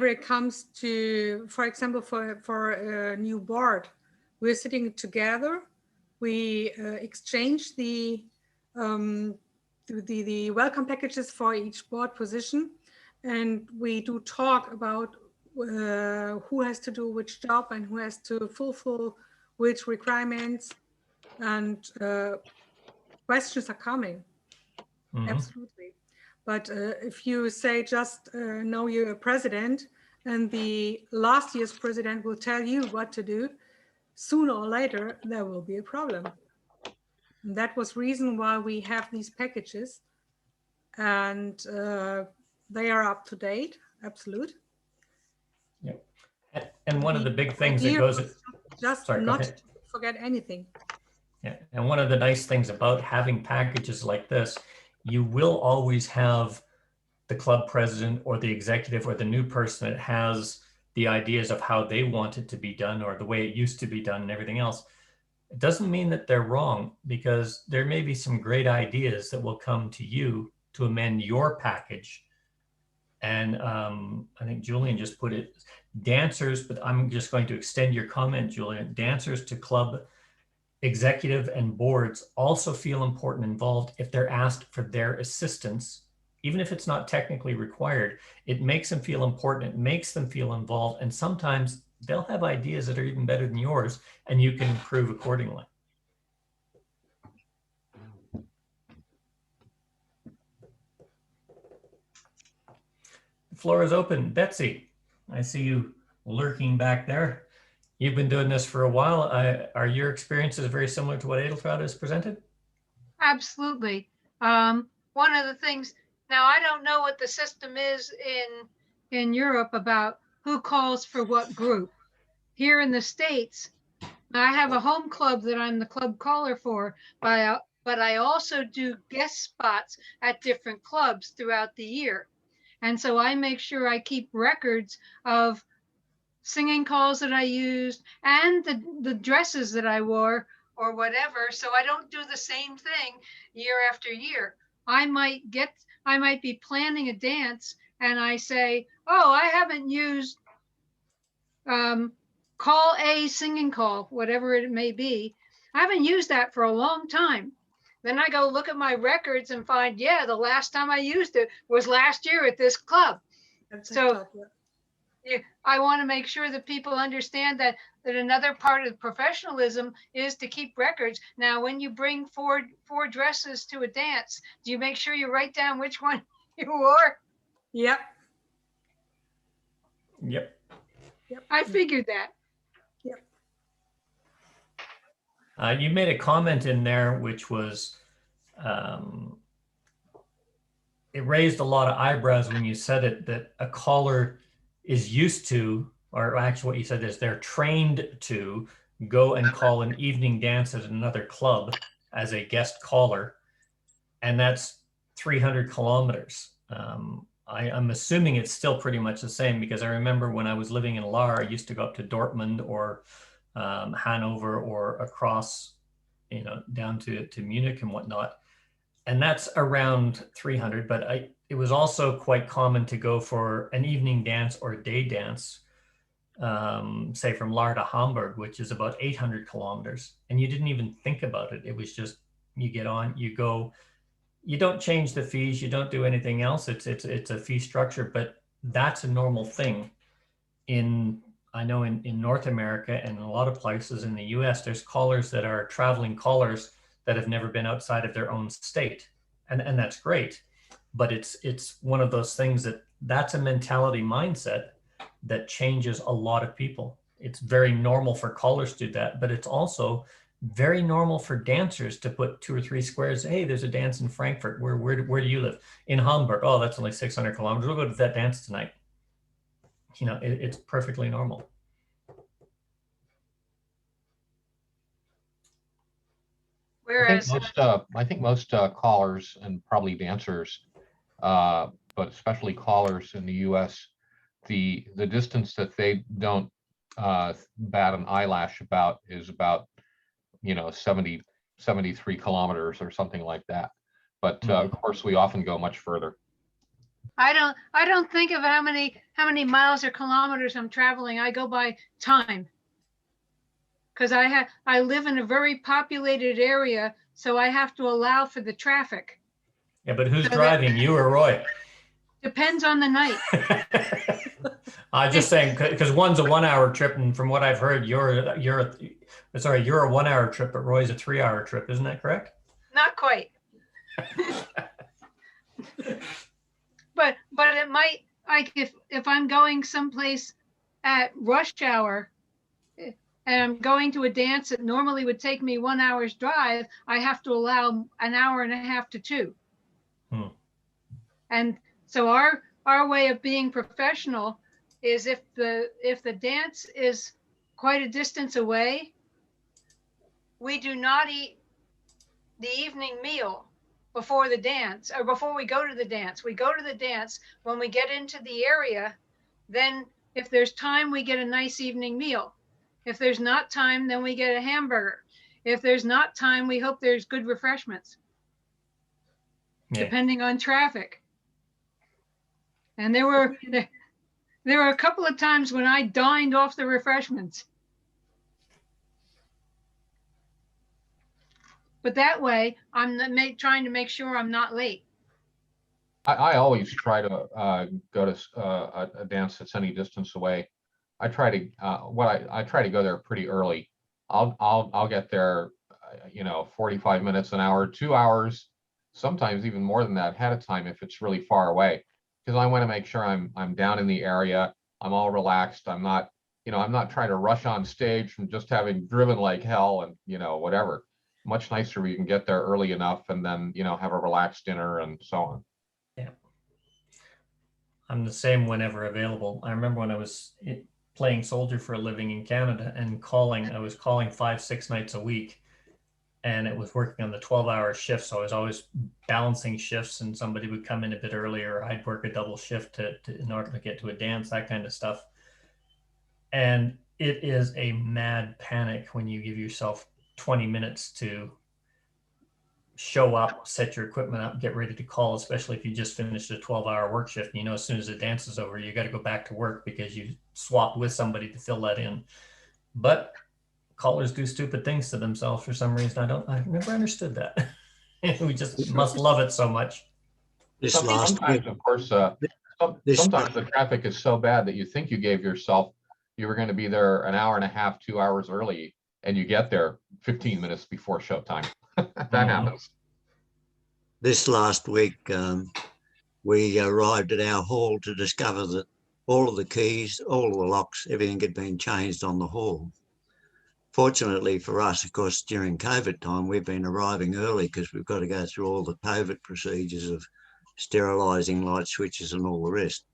Speaker 2: it comes to, for example, for a new board, we're sitting together. We exchange the welcome packages for each board position, and we do talk about who has to do which job and who has to fulfill which requirements, and questions are coming. Mm-hmm. Absolutely. But if you say just know you're a president and the last year's president will tell you what to do, sooner or later there will be a problem. And that was reason why we have these packages, and they are up to date. Absolute.
Speaker 1: Yep. And one of the big things that goes
Speaker 2: just not forget anything.
Speaker 1: Yeah. And one of the nice things about having packages like this, you will always have the club president or the executive or the new person that has the ideas of how they want it to be done or the way it used to be done and everything else. It doesn't mean that they're wrong, because there may be some great ideas that will come to you to amend your package. And I think Julian just put it, dancers, but I'm just going to extend your comment, Julian. Dancers to club executive and boards also feel important and involved if they're asked for their assistance, even if it's not technically required. It makes them feel important. It makes them feel involved. And sometimes they'll have ideas that are even better than yours, and you can improve accordingly. The floor is open. Betsy, I see you lurking back there. You've been doing this for a while. Are your experiences very similar to what Edeltraud has presented?
Speaker 8: Absolutely. One of the things, now I don't know what the system is in Europe about who calls for what group. Here in the States, I have a home club that I'm the club caller for, but I also do guest spots at different clubs throughout the year. And so I make sure I keep records of singing calls that I used and the dresses that I wore or whatever. So I don't do the same thing year after year. I might be planning a dance and I say, oh, I haven't used call A singing call, whatever it may be. I haven't used that for a long time. Then I go look at my records and find, yeah, the last time I used it was last year at this club. So I want to make sure that people understand that another part of professionalism is to keep records. Now, when you bring four dresses to a dance, do you make sure you write down which one you wore?
Speaker 2: Yep.
Speaker 1: Yep.
Speaker 8: Yep. I figured that.
Speaker 2: Yep.
Speaker 1: You made a comment in there which was, it raised a lot of eyebrows when you said it, that a caller is used to, or actually what you said is they're trained to go and call an evening dance at another club as a guest caller. And that's 300 kilometers. I'm assuming it's still pretty much the same, because I remember when I was living in Lahr, I used to go up to Dortmund or Hanover or across, down to Munich and whatnot. And that's around 300, but it was also quite common to go for an evening dance or a day dance, say from Lahr to Hamburg, which is about 800 kilometers. And you didn't even think about it. It was just, you get on, you go, You don't change the fees, you don't do anything else. It's a fee structure, but that's a normal thing. I know in North America and in a lot of places in the US, there's callers that are traveling callers that have never been outside of their own state. And that's great. But it's one of those things that's a mentality mindset that changes a lot of people. It's very normal for callers to do that, but it's also very normal for dancers to put 2 or 3 squares. Hey, there's a dance in Frankfurt. Where do you live? In Hamburg. Oh, that's only 600 kilometers. We'll go to that dance tonight. It's perfectly normal.
Speaker 8: Whereas,
Speaker 3: I think most callers and probably dancers, but especially callers in the U.S., the distance that they don't bat an eyelash about is about 73 kilometers or something like that. But of course, we often go much further.
Speaker 8: I don't think of how many miles or kilometers I'm traveling. I go by time. Because I live in a very populated area, so I have to allow for the traffic.
Speaker 1: Yeah, but who's driving, you or Roy?
Speaker 8: Depends on the night.
Speaker 1: I'm just saying, because one's a 1 hour trip, and from what I've heard, you're a 1 hour trip, but Roy's a 3 hour trip. Isn't that correct?
Speaker 8: Not quite. But it might, like if I'm going someplace at rush hour and I'm going to a dance that normally would take me 1 hour's drive, I have to allow an hour and a half to 2. And so our way of being professional is if the dance is quite a distance away, we do not eat the evening meal before the dance or before we go to the dance. We go to the dance. When we get into the area, then if there's time, we get a nice evening meal. If there's not time, then we get a hamburger. If there's not time, we hope there's good refreshments, depending on traffic. And there were a couple of times when I dined off the refreshments. But that way, I'm trying to make sure I'm not late.
Speaker 3: I always try to go to a dance that's any distance away. I try to I try to go there pretty early. I'll get there, 45 minutes, an hour, 2 hours, sometimes even more than that ahead of time if it's really far away, because I want to make sure I'm down in the area. I'm all relaxed. I'm not trying to rush on stage from just having driven like hell and whatever. Much nicer if you can get there early enough and then have a relaxed dinner and so on.
Speaker 1: Yeah, I'm the same whenever available. I remember when I was playing soldier for a living in Canada and I was calling 5-6 nights a week, and it was working on the 12-hour shift. So I was always balancing shifts, and somebody would come in a bit earlier. I'd work a double shift in order to get to a dance, that kind of stuff. And it is a mad panic when you give yourself 20 minutes to show up, set your equipment up, get ready to call, especially if you just finished a 12-hour work shift. As soon as the dance is over, you got to go back to work because you swapped with somebody to fill that in. But callers do stupid things to themselves for some reason. I've never understood that. We just must love it so much.
Speaker 3: Sometimes, of course, sometimes the traffic is so bad that you think you gave yourself, you were going to be there an hour and a half, 2 hours early, and you get there 15 minutes before showtime. That happens.
Speaker 7: This last week, we arrived at our hall to discover that all of the keys, all of the locks, everything had been changed on the hall. Fortunately for us, of course, during COVID time, we've been arriving early because we've got to go through all the COVID procedures of sterilising light switches and all the rest.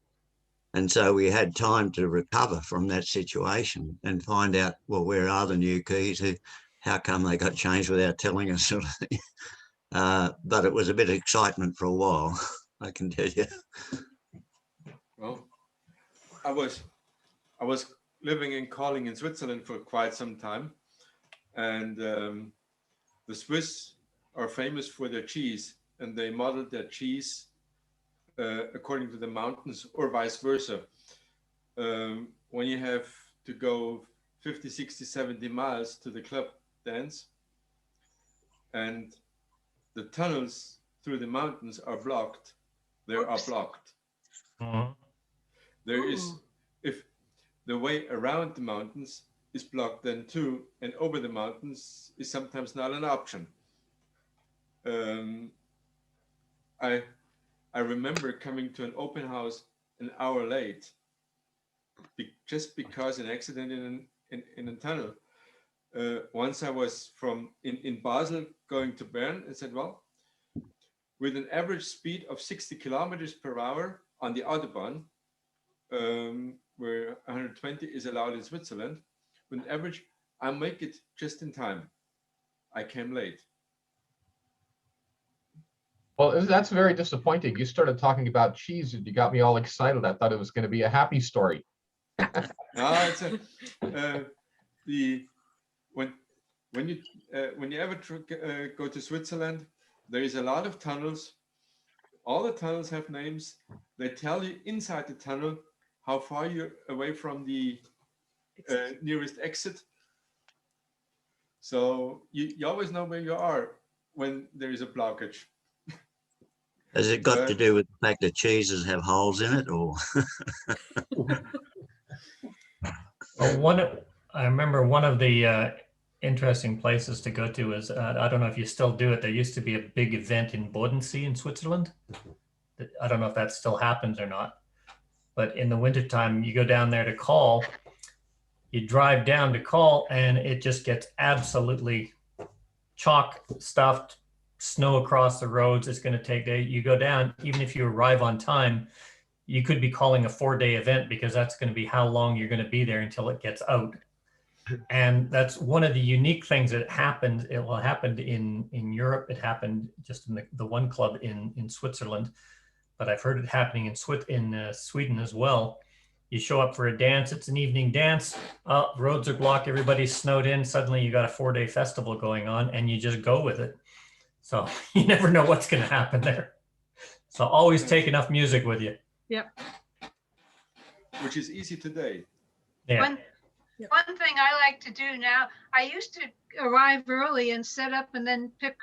Speaker 7: And so we had time to recover from that situation and find out, well, where are the new keys? How come they got changed without telling us, sort of thing. But it was a bit of excitement for a while, I can tell you.
Speaker 9: Well, I was living and calling in Switzerland for quite some time, and the Swiss are famous for their cheese, and they modeled their cheese according to the mountains or vice versa. When you have to go 50, 60, 70 miles to the club dance, and the tunnels through the mountains are blocked, they are blocked.
Speaker 1: Mhm.
Speaker 9: There is, if the way around the mountains is blocked then too, and over the mountains is sometimes not an option. I remember coming to an open house an hour late, just because an accident in a tunnel. Once I was in Basel going to Bern and said, well, with an average speed of 60 kilometers per hour on the Autobahn, where 120 is allowed in Switzerland, with an average, I make it just in time. I came late.
Speaker 3: Well, that's very disappointing. You started talking about cheese and you got me all excited. I thought it was going to be a happy story.
Speaker 9: No, it's when you ever go to Switzerland, there is a lot of tunnels. All the tunnels have names. They tell you inside the tunnel how far you're away from the nearest exit. So you always know where you are when there is a blockage.
Speaker 7: Has it got to do with the fact that cheeses have holes in it, or?
Speaker 1: Well, I remember one of the interesting places to go to is, I don't know if you still do it, there used to be a big event in Bodensee in Switzerland. I don't know if that still happens or not, but in the wintertime, you go down there to call, you drive down to call, and it just gets absolutely chalk stuffed, snow across the roads. It's going to take days. You go down, even if you arrive on time, you could be calling a 4-day event because that's going to be how long you're going to be there until it gets out. And that's one of the unique things that happened. It happened in Europe. It happened just in the one club in Switzerland, but I've heard it happening in Sweden as well. You show up for a dance, it's an evening dance, roads are blocked, everybody's snowed in, suddenly you got a 4-day festival going on and you just go with it. So you never know what's going to happen there. So always take enough music with you.
Speaker 2: Yep.
Speaker 9: Which is easy today.
Speaker 1: Yeah.
Speaker 8: One thing I like to do now, I used to arrive early and set up and then pick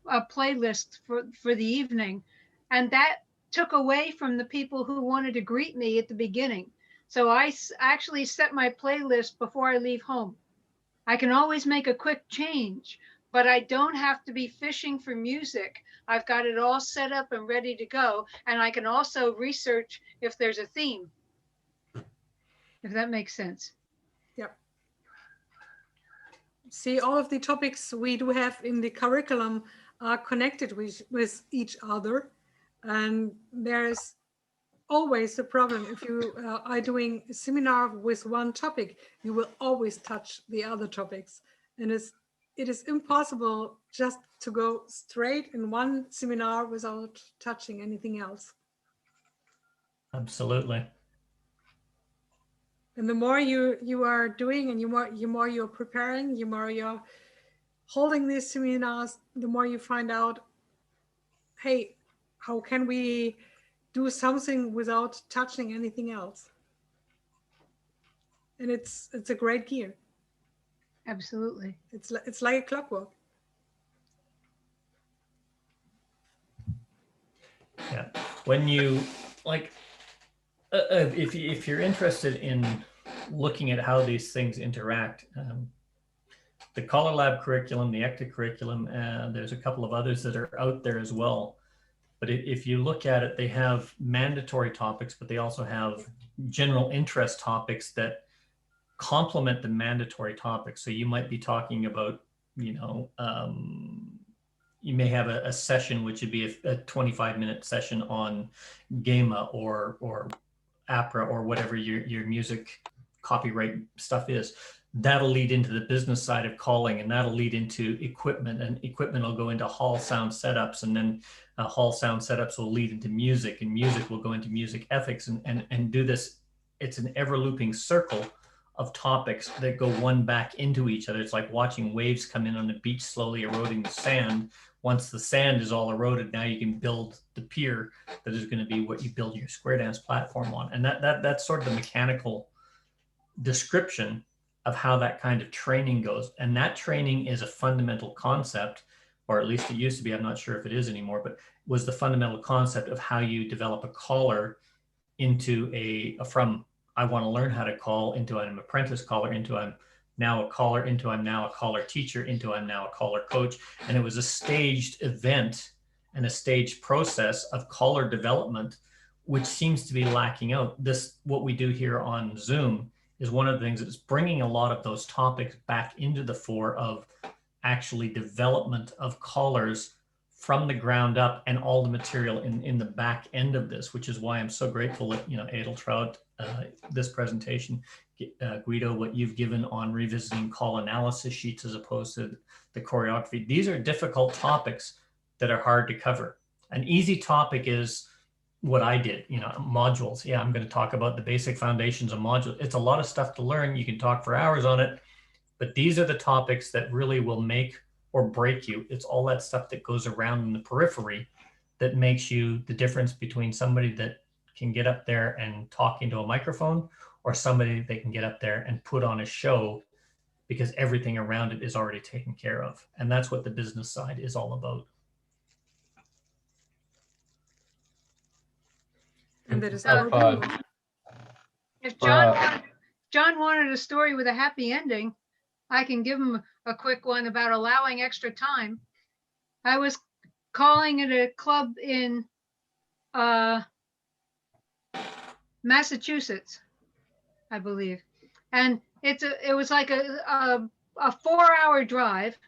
Speaker 8: a playlist for the evening. And that took away from the people who wanted to greet me at the beginning. So I actually set my playlist before I leave home. I can always make a quick change, but I don't have to be fishing for music. I've got it all set up and ready to go. And I can also research if there's a theme, if that makes sense.
Speaker 2: Yep. See, all of the topics we do have in the curriculum are connected with each other. And there's always a problem. If you are doing a seminar with one topic, you will always touch the other topics. And it is impossible just to go straight in one seminar without touching anything else.
Speaker 1: Absolutely.
Speaker 2: And the more you are doing, and the more you're preparing, the more you're holding these seminars, the more you find out, hey, how can we do something without touching anything else? And it's a great gear.
Speaker 8: Absolutely.
Speaker 2: It's like a clockwork.
Speaker 1: Yeah. When you like, if you're interested in looking at how these things interact, the Color Lab curriculum, the ECTA curriculum, and there's a couple of others that are out there as well. But if you look at it, they have mandatory topics, but they also have general interest topics that complement the mandatory topics. So you might be talking about, you may have a session, which would be a 25-minute session on GEMA or APRA or whatever your music copyright stuff is. That'll lead into the business side of calling, and that'll lead into equipment, and equipment will go into hall sound setups, and then hall sound setups will lead into music, and music will go into music ethics, and do this. It's an ever looping circle of topics that go one back into each other. It's like watching waves come in on the beach, slowly eroding the sand. Once the sand is all eroded, now you can build the pier that is going to be what you build your square dance platform on. And that's sort of the mechanical description of how that kind of training goes. And that training is a fundamental concept, or at least it used to be, I'm not sure if it is anymore, but was the fundamental concept of how you develop a caller into from I want to learn how to call into I'm an apprentice caller, into I'm now a caller, into I'm now a caller teacher, into I'm now a caller coach. And it was a staged event and a staged process of caller development, which seems to be lacking out. What we do here on Zoom is one of the things that's bringing a lot of those topics back into the fore of actually development of callers from the ground up, and all the material in the back end of this, which is why I'm so grateful that, Edeltraud, this presentation, Guido, what you've given on revisiting call analysis sheets as opposed to the choreography. These are difficult topics that are hard to cover. An easy topic is what I did, modules. Yeah, I'm going to talk about the basic foundations of modules. It's a lot of stuff to learn. You can talk for hours on it, but these are the topics that really will make or break you. It's all that stuff that goes around in the periphery that makes you the difference between somebody that can get up there and talk into a microphone, or somebody that can get up there and put on a show, because everything around it is already taken care of. And that's what the business side is all about.
Speaker 2: And that is
Speaker 3: So,
Speaker 2: our
Speaker 8: If John wanted a story with a happy ending, I can give him a quick one about allowing extra time. I was calling at a club in Massachusetts, I believe. And it was like a 4-hour drive.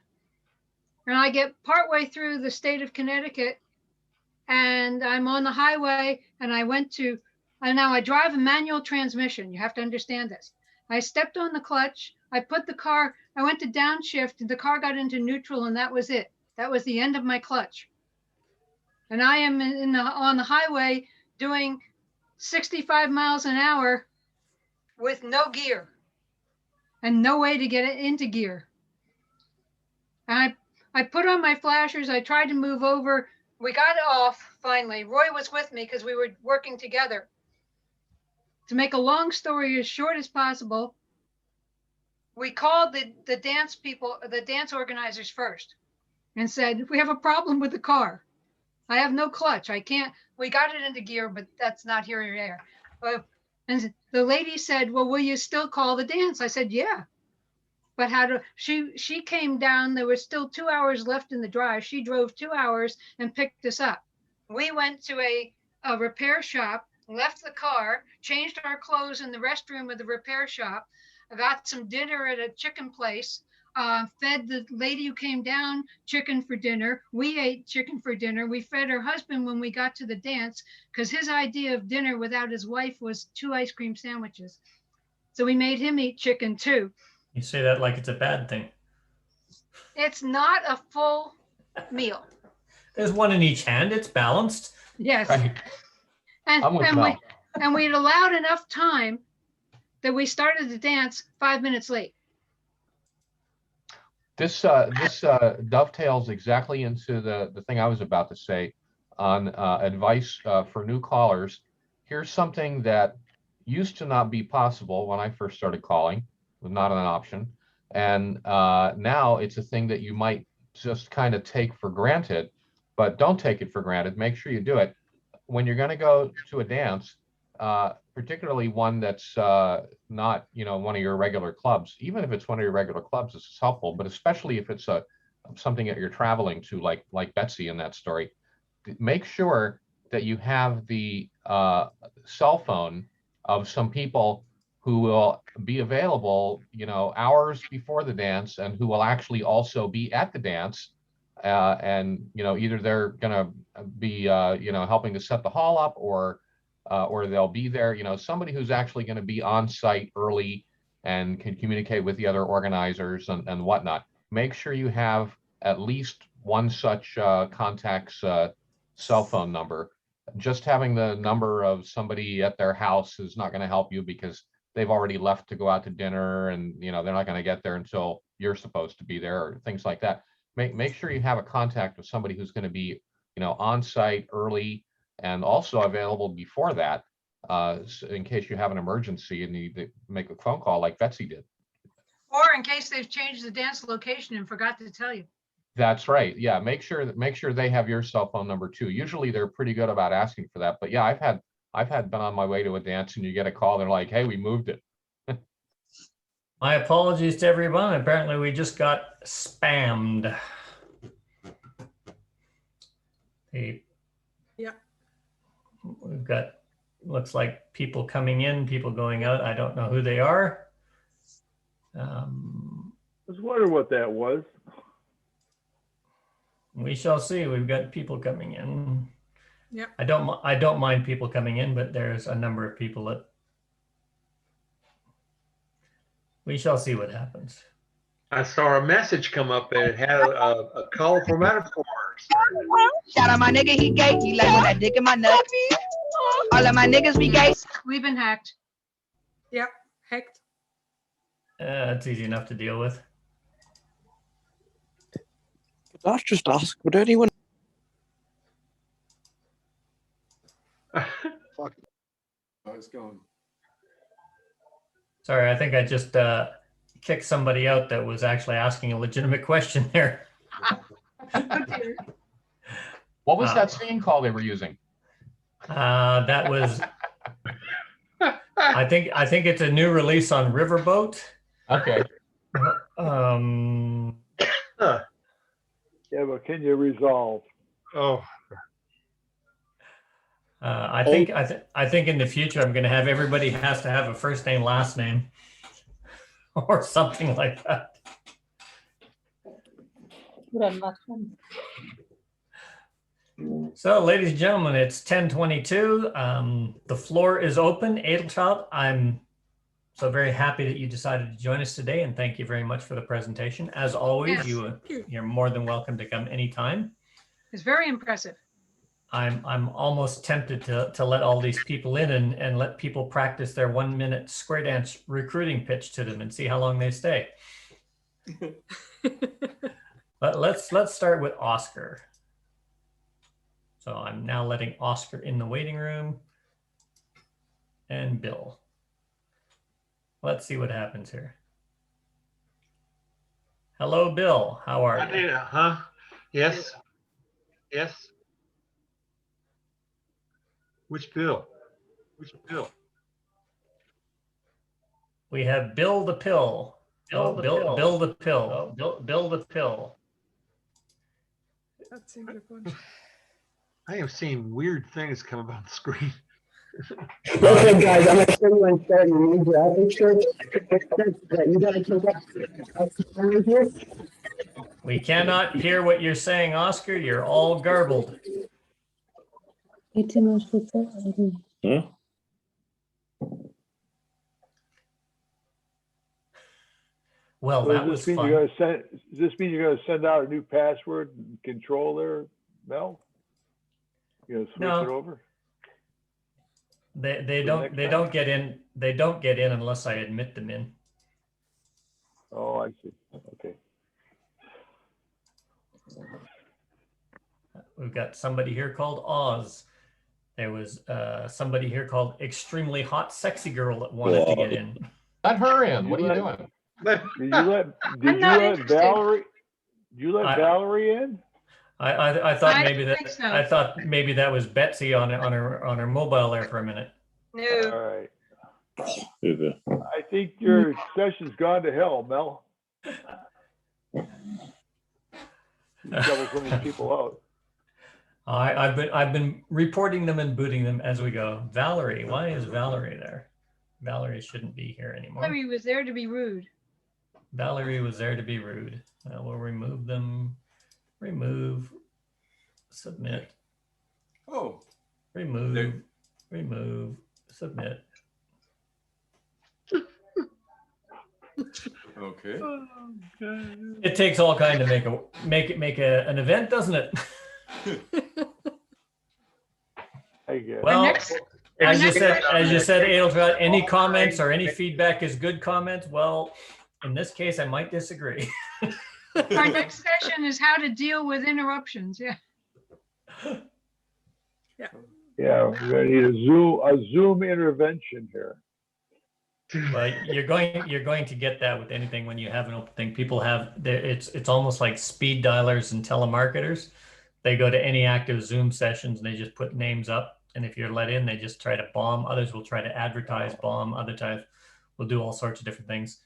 Speaker 8: And I get partway through the state of Connecticut, and I'm on the highway, and now I drive a manual transmission. You have to understand this. I stepped on the clutch. I went to downshift. The car got into neutral, and that was it. That was the end of my clutch. And I am on the highway doing 65 miles an hour with no gear and no way to get it into gear. And I put on my flashers. I tried to move over. We got off finally. Roy was with me because we were working together. To make a long story as short as possible, we called the dance people, the dance organizers first, and said, we have a problem with the car. I have no clutch. We got it into gear, but that's not here or there. And the lady said, well, will you still call the dance? I said, yeah. But she came down. There was still 2 hours left in the drive. She drove 2 hours and picked us up. We went to a repair shop, left the car, changed our clothes in the restroom of the repair shop. I got some dinner at a chicken place, fed the lady who came down chicken for dinner. We ate chicken for dinner. We fed her husband when we got to the dance, because his idea of dinner without his wife was 2 ice cream sandwiches. So we made him eat chicken too.
Speaker 1: You say that like it's a bad thing.
Speaker 8: It's not a full meal.
Speaker 1: There's one in each hand. It's balanced.
Speaker 8: Yes.
Speaker 3: Right.
Speaker 8: And we'd allowed enough time that we started the dance 5 minutes late.
Speaker 3: This dovetails exactly into the thing I was about to say on advice for new callers. Here's something that used to not be possible when I first started calling. It was not an option. And now it's a thing that you might just kind of take for granted, but don't take it for granted. Make sure you do it. When you're going to go to a dance, particularly one that's not, one of your regular clubs, even if it's one of your regular clubs, this is helpful, but especially if it's something that you're traveling to, like Betsy in that story, make sure that you have the cell phone of some people who will be available, hours before the dance, and who will actually also be at the dance. And either they're going to be helping to set the hall up, or they'll be there, somebody who's actually going to be on site early and can communicate with the other organizers and whatnot. Make sure you have at least one such contact's cell phone number. Just having the number of somebody at their house is not going to help you, because they've already left to go out to dinner, and they're not going to get there until you're supposed to be there, or things like that. Make sure you have a contact with somebody who's going to be on site early and also available before that, in case you have an emergency and need to make a phone call like Betsy did.
Speaker 8: Or in case they've changed the dance location and forgot to tell you.
Speaker 3: That's right. Yeah, make sure they have your cell phone number too. Usually they're pretty good about asking for that. But yeah, I've had been on my way to a dance and you get a call. They're like, "Hey, we moved it."
Speaker 1: My apologies to everyone. Apparently, we just got spammed.
Speaker 2: Yeah.
Speaker 1: We've got, looks like people coming in, people going out. I don't know who they are.
Speaker 6: I was wondering what that was.
Speaker 1: We shall see. We've got people coming in.
Speaker 2: Yep.
Speaker 1: I don't mind people coming in, but there's a number of people that we shall see what happens.
Speaker 10: I saw a message come up and it had a colorful metaphor.
Speaker 11: Shout out my nigga, he gay. He like when that dick in my nuts. All of my niggas be gay.
Speaker 8: We've been hacked.
Speaker 2: Yeah, hacked.
Speaker 1: It's easy enough to deal with.
Speaker 12: Could I just ask, would anyone?
Speaker 9: Oh, it's going.
Speaker 1: Sorry, I think I just kicked somebody out that was actually asking a legitimate question there.
Speaker 3: What was that scene call they were using?
Speaker 1: That was, I think it's a new release on Riverboat.
Speaker 3: Okay.
Speaker 6: Yeah, but can you resolve?
Speaker 10: Oh.
Speaker 1: I think in the future I'm going to have everybody has to have a first name, last name, or something like that. So, ladies and gentlemen, it's 10:22. The floor is open. Edeltraud, I'm so very happy that you decided to join us today, and thank you very much for the presentation. As always,
Speaker 8: Yes.
Speaker 1: you're more than welcome to come anytime.
Speaker 8: It's very impressive.
Speaker 1: I'm almost tempted to let all these people in and let people practice their 1 minute square dance recruiting pitch to them and see how long they stay. But let's start with Oscar. So I'm now letting Oscar in the waiting room and Bill. Let's see what happens here. Hello, Bill. How are you?
Speaker 10: Huh? Yes. Yes. Which Bill? Which Bill?
Speaker 1: We have Bill the Pill. Bill the Pill. Bill the Pill.
Speaker 10: I have seen weird things come up on the screen.
Speaker 12: Listen, guys, I'm going to show you and start your new graphic search. You got to take up.
Speaker 1: We cannot hear what you're saying, Oscar. You're all garbled.
Speaker 12: Huh?
Speaker 1: Well,
Speaker 6: So
Speaker 1: that was fun.
Speaker 6: does this mean you're going to send out a new password and control there, Mel? You're going to switch it over?
Speaker 1: They don't get in unless I admit them in.
Speaker 6: Oh, I see. Okay.
Speaker 1: We've got somebody here called Oz. There was somebody here called Extremely Hot Sexy Girl that wanted to get in.
Speaker 3: Let her in. What are you doing?
Speaker 6: Did you let Valerie? Did you let Valerie in?
Speaker 1: I thought maybe that
Speaker 8: think so.
Speaker 1: I thought maybe that was Betsy on her mobile there for a minute.
Speaker 8: No.
Speaker 6: All right. I think your session's gone to hell, Mel. You double so many people out.
Speaker 1: I've been reporting them and booting them as we go. Valerie, why is Valerie there? Valerie shouldn't be here anymore.
Speaker 8: Valerie was there to be rude.
Speaker 1: Valerie was there to be rude. We'll remove them. Remove. Submit.
Speaker 9: Oh.
Speaker 1: Remove. Remove. Submit.
Speaker 9: Okay.
Speaker 1: It takes all kind to make an event, doesn't it?
Speaker 6: I guess.
Speaker 1: Well, as you said, Edeltraud, any comments or any feedback is good comments. Well, in this case, I might disagree.
Speaker 8: Our next session is how to deal with interruptions. Yeah.
Speaker 6: Yeah, we're gonna need a Zoom intervention here.
Speaker 1: Well, you're going to get that with anything when you have an open thing. People have it's almost like speed dialers and telemarketers. They go to any active Zoom sessions and they just put names up. And if you're let in, they just try to bomb. Others will try to advertise, bomb. Other times will do all sorts of different things.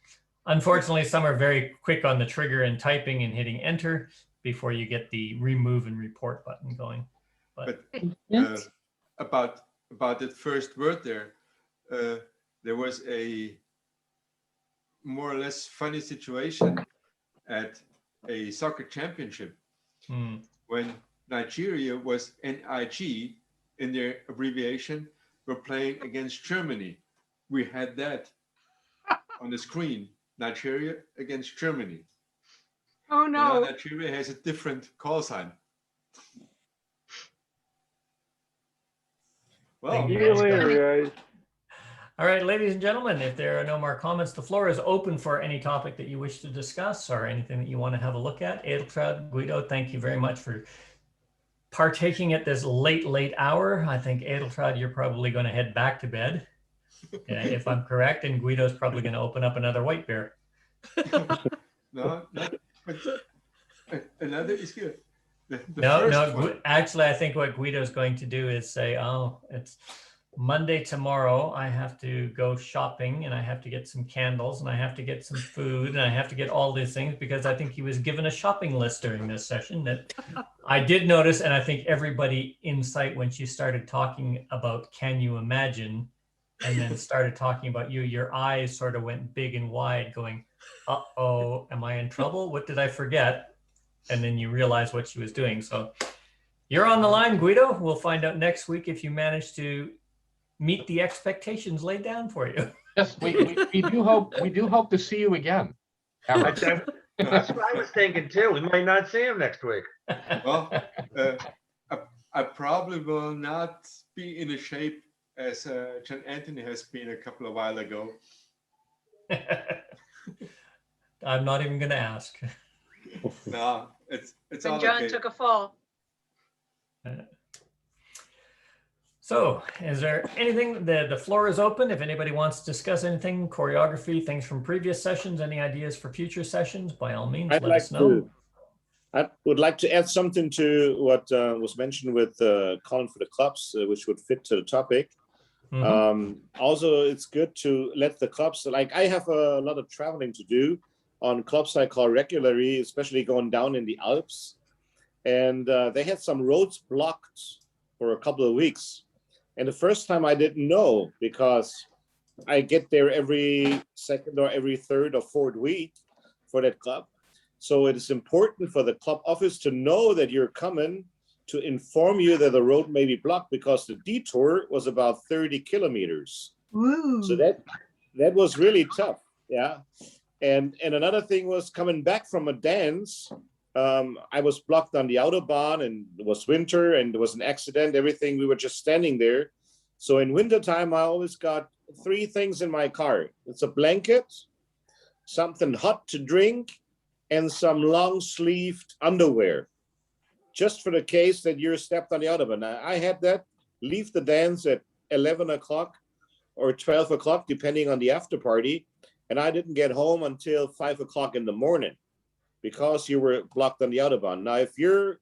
Speaker 1: Unfortunately, some are very quick on the trigger and typing and hitting enter before you get the remove and report button going.
Speaker 9: But about that first word there, there was a more or less funny situation at a soccer championship when Nigeria was NIG in their abbreviation, were playing against Germany. We had that on the screen, Nigeria against Germany.
Speaker 2: Oh no.
Speaker 9: Now Nigeria has a different call sign. Well,
Speaker 6: See you later, guys.
Speaker 1: All right, ladies and gentlemen, if there are no more comments, the floor is open for any topic that you wish to discuss or anything that you want to have a look at. Edeltraud, Guido, thank you very much for partaking at this late hour. I think, Edeltraud, you're probably going to head back to bed, if I'm correct, and Guido's probably going to open up another white beer.
Speaker 9: No, another is good.
Speaker 1: Actually, I think what Guido's going to do is say, oh, it's Monday tomorrow. I have to go shopping and I have to get some candles and I have to get some food and I have to get all these things, because I think he was given a shopping list during this session that I did notice. And I think everybody in sight, when she started talking about can you imagine, and then started talking about you, your eyes sort of went big and wide going, uh-oh, am I in trouble? What did I forget? And then you realize what she was doing. So you're on the line, Guido. We'll find out next week if you manage to meet the expectations laid down for you.
Speaker 3: Yes, we do hope to see you again.
Speaker 10: That's what I was thinking too. We might not see him next week.
Speaker 9: Well, I probably will not be in a shape as John Anthony has been a couple of while ago.
Speaker 1: I'm not even going to ask.
Speaker 9: No, it's
Speaker 5: And
Speaker 9: all
Speaker 5: John
Speaker 9: okay.
Speaker 5: took a fall.
Speaker 1: So is there anything, the floor is open. If anybody wants to discuss anything, choreography, things from previous sessions, any ideas for future sessions, by all means, let us know.
Speaker 13: I would like to add something to what was mentioned with calling for the clubs, which would fit to the topic. Also, it's good to let the clubs, like I have a lot of traveling to do on clubs I call regularly, especially going down in the Alps. And they had some roads blocked for a couple of weeks. And the first time I didn't know, because I get there every second or every third or fourth week for that club. So it is important for the club office to know that you're coming, to inform you that the road may be blocked, because the detour was about 30 kilometers.
Speaker 8: Ooh.
Speaker 13: So that was really tough. Yeah. And another thing was coming back from a dance. I was blocked on the Autobahn and it was winter and there was an accident, everything. We were just standing there. So in wintertime, I always got 3 things in my car. It's a blanket, something hot to drink, and some long sleeved underwear, just for the case that you're stepped on the Autobahn. I had that, leave the dance at 11 o'clock or 12 o'clock, depending on the after party. And I didn't get home until 5 o'clock in the morning because you were blocked on the Autobahn. Now, if you're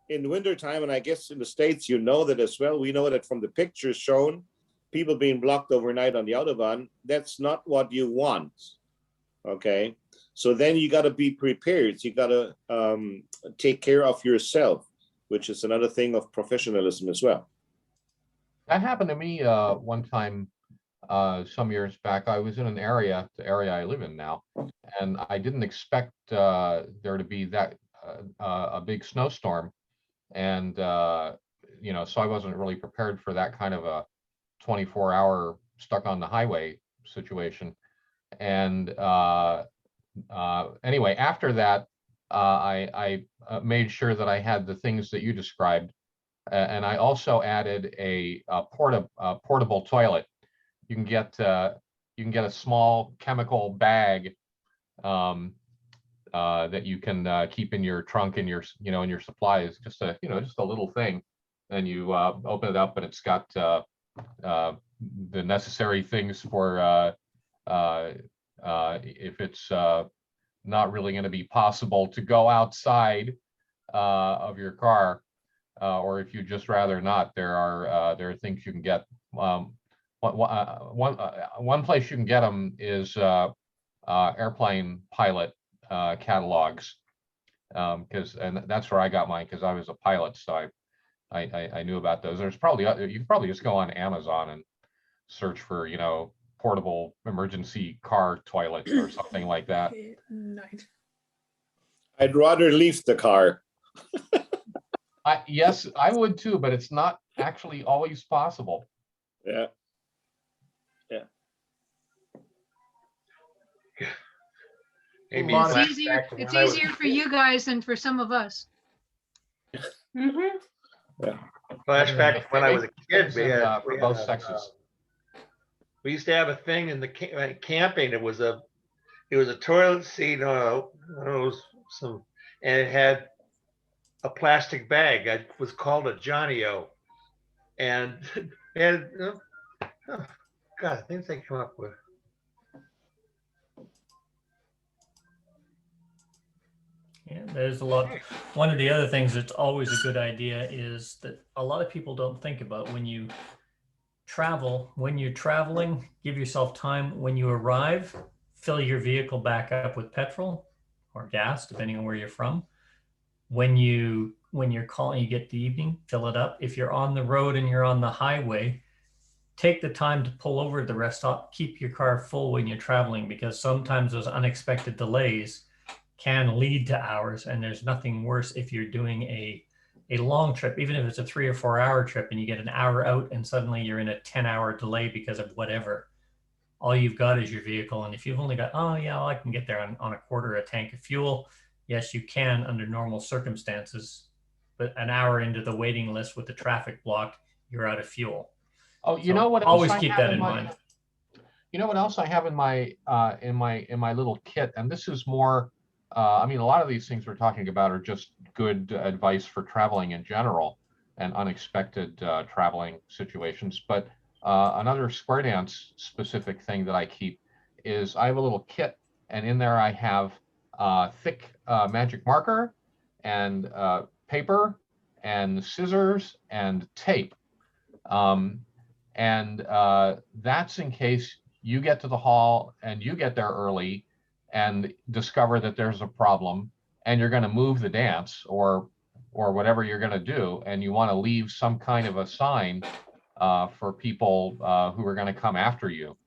Speaker 13: in wintertime, and I guess in the States, you know that as well, we know that from the pictures shown, people being blocked overnight on the Autobahn, that's not what you want, okay? So then you gotta be prepared. You gotta take care of yourself, which is another thing of professionalism as well.
Speaker 3: That happened to me one time some years back. I was in an area, the area I live in now, and I didn't expect there to be that a big snowstorm. And, you know, so I wasn't really prepared for that kind of a 24-hour stuck on the highway situation. And anyway, after that, I made sure that I had the things that you described. And I also added a portable toilet. You can get a small chemical bag that you can keep in your trunk and your in your supplies. Just a just a little thing, and you open it up and it's got the necessary things for if it's not really going to be possible to go outside of your car, or if you just rather not, there are things you can get. One place you can get them is airplane pilot catalogs, and that's where I got mine because I was a pilot, so I knew about those. There's probably you can probably just go on Amazon and search for portable emergency car toilet or something like that.
Speaker 13: I'd rather leave the car.
Speaker 3: Yes, I would too, but it's not actually always possible.
Speaker 13: Yeah. Yeah.
Speaker 10: Maybe
Speaker 8: It's
Speaker 10: flashback
Speaker 8: easier.
Speaker 10: to when
Speaker 8: It's
Speaker 10: I was a
Speaker 8: easier for
Speaker 10: kid.
Speaker 8: you guys than for some of us.
Speaker 13: Yeah.
Speaker 10: Flashback to when I was a kid.
Speaker 3: For both sexes.
Speaker 10: We used to have a thing in the camping. It was a toilet seat and it had a plastic bag. It was called a Johnny-O, and it had, oh, God, things they come up with.
Speaker 1: Yeah, there's a lot. One of the other things that's always a good idea is that a lot of people don't think about when you travel. When you're traveling, give yourself time. When you arrive, fill your vehicle back up with petrol or gas, depending on where you're from. When you're calling, you get the evening, fill it up. If you're on the road and you're on the highway, take the time to pull over to the rest stop. Keep your car full when you're traveling, because sometimes those unexpected delays can lead to hours, and there's nothing worse if you're doing a long trip, even if it's a 3 or 4 hour trip and you get an hour out and suddenly you're in a 10-hour delay because of whatever. All you've got is your vehicle. And if you've only got, oh yeah, well, I can get there on a quarter a tank of fuel. Yes, you can under normal circumstances, but an hour into the waiting list with the traffic blocked, you're out of fuel.
Speaker 3: Oh, you know what?
Speaker 1: Always keep that in mind.
Speaker 3: You know what else I have in my little kit, and this is more. I mean, a lot of these things we're talking about are just good advice for traveling in general and unexpected traveling situations. But another Square Dance specific thing that I keep is I have a little kit, and in there I have thick magic marker and paper and scissors and tape. That's in case you get to the hall and you get there early and discover that there's a problem and you're going to move the dance or whatever you're going to do, and you want to leave some kind of a sign for people who are going to come after you.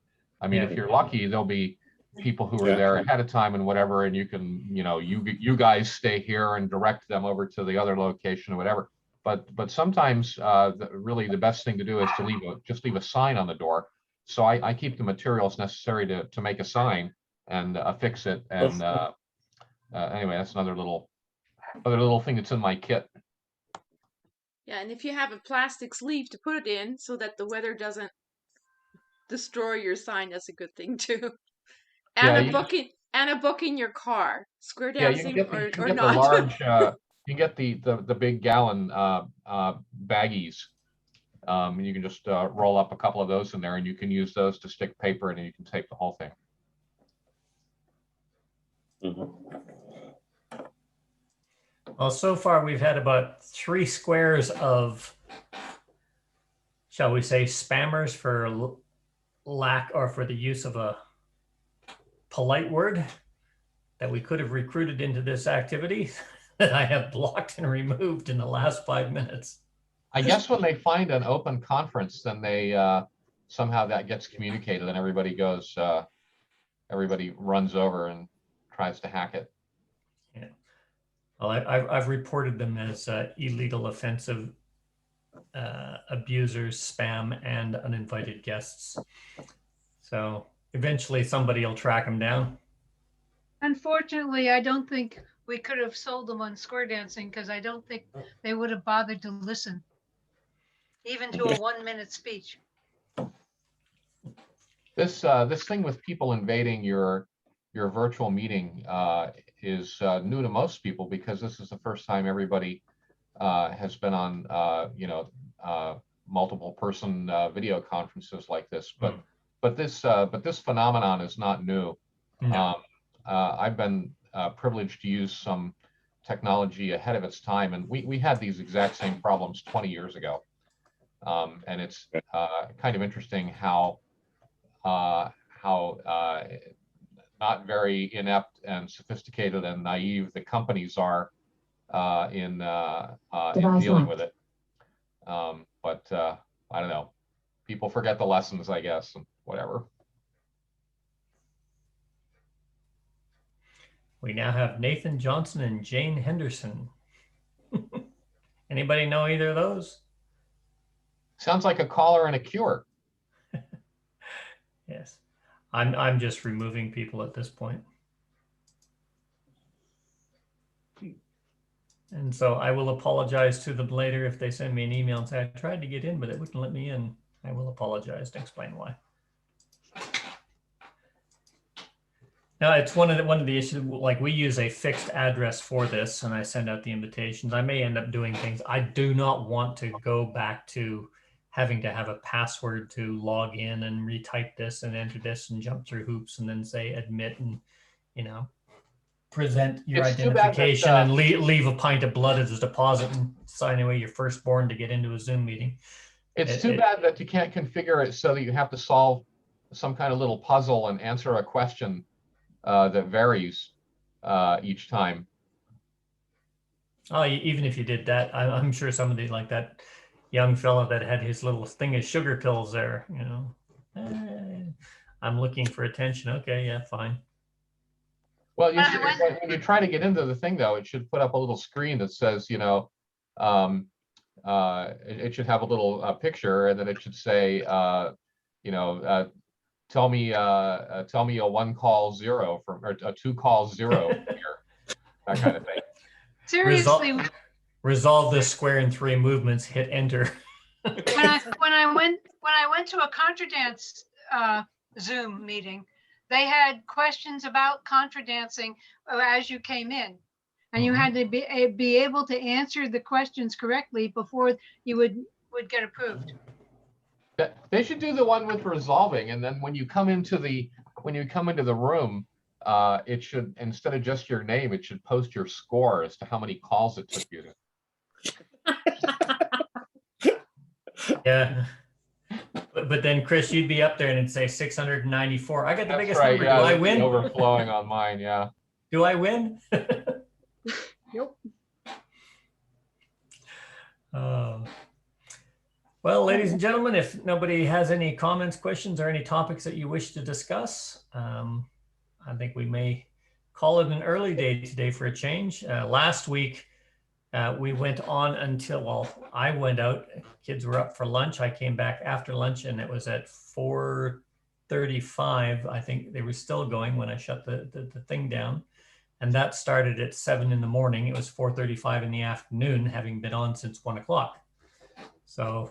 Speaker 3: I mean, if you're lucky, there'll be people who are there ahead of time and whatever, and you can, you guys stay here and direct them over to the other location or whatever. But sometimes really the best thing to do is to just leave a sign on the door. So I keep the materials necessary to make a sign and affix it. And anyway, that's another little thing that's in my kit.
Speaker 5: Yeah, and if you have a plastic sleeve to put it in so that the weather doesn't destroy your sign, that's a good thing too. And a book in your car. Square dancing or not.
Speaker 3: Large, you can get the big gallon baggies. And you can just roll up a couple of those in there, and you can use those to stick paper in, and you can tape the whole thing.
Speaker 1: Well, so far we've had about 3 squares of, shall we say, spammers, for lack or for the use of a polite word, that we could have recruited into this activity that I have blocked and removed in the last 5 minutes.
Speaker 3: I guess when they find an open conference, then they somehow that gets communicated and everybody runs over and tries to hack it.
Speaker 1: Yeah. Well, I've reported them as illegal, offensive, abusers, spam, and uninvited guests. So eventually somebody will track them down.
Speaker 8: Unfortunately, I don't think we could have sold them on Square Dancing, because I don't think they would have bothered to listen, even to a 1-minute speech.
Speaker 3: This thing with people invading your virtual meeting is new to most people, because this is the first time everybody has been on multiple person video conferences like this. But but this phenomenon is not new.
Speaker 1: No.
Speaker 3: I've been privileged to use some technology ahead of its time, and we had these exact same problems 20 years ago. And it's kind of interesting how not very inept and sophisticated and naive the companies are in dealing with it. But I don't know. People forget the lessons, I guess, and whatever.
Speaker 1: We now have Nathan Johnson and Jane Henderson. Anybody know either of those?
Speaker 3: Sounds like a caller and a cure.
Speaker 1: Yes. I'm just removing people at this point. And so I will apologize to them later if they send me an email and say, I tried to get in, but it wouldn't let me in. I will apologize and explain why. Now, it's one of the issues, like we use a fixed address for this and I send out the invitations. I may end up doing things. I do not want to go back to having to have a password to log in and retype this and enter this and jump through hoops and then say admit and, you know, present your identification and leave a pint of blood as a deposit and sign away your firstborn to get into a Zoom meeting.
Speaker 3: It's too bad that you can't configure it so that you have to solve some kind of little puzzle and answer a question that varies each time.
Speaker 1: Oh, even if you did that, I'm sure somebody like that young fellow that had his little thing of sugar pills there, you know, I'm looking for attention. Okay, yeah, fine.
Speaker 3: Well, when you try to get into the thing, though, it should put up a little screen that says, you know, it should have a little picture, and then it should say, you know, tell me a 1 call 0 from, or a 2 call 0 here, that kind of thing.
Speaker 8: Seriously,
Speaker 1: resolve this square in 3 movements. Hit enter.
Speaker 8: when I went to a contra dance Zoom meeting, they had questions about contra dancing as you came in, and you had to be able to answer the questions correctly before you would get approved.
Speaker 3: They should do the one with resolving, and then when you come into the room, it should, instead of just your name, it should post your score as to how many calls it took you to.
Speaker 1: Yeah. But then, Chris, you'd be up there and it'd say 694. I got the biggest number.
Speaker 3: Yeah,
Speaker 1: do I win?
Speaker 3: Overflowing on mine, yeah.
Speaker 1: Do I win?
Speaker 2: Nope.
Speaker 1: Well, ladies and gentlemen, if nobody has any comments, questions, or any topics that you wish to discuss, I think we may call it an early day today for a change. Last week, we went on until, well, I went out, kids were up for lunch. I came back after lunch and it was at 4:35. I think they were still going when I shut the thing down. And that started at 7 in the morning. It was 4:35 in the afternoon, having been on since 1 o'clock. So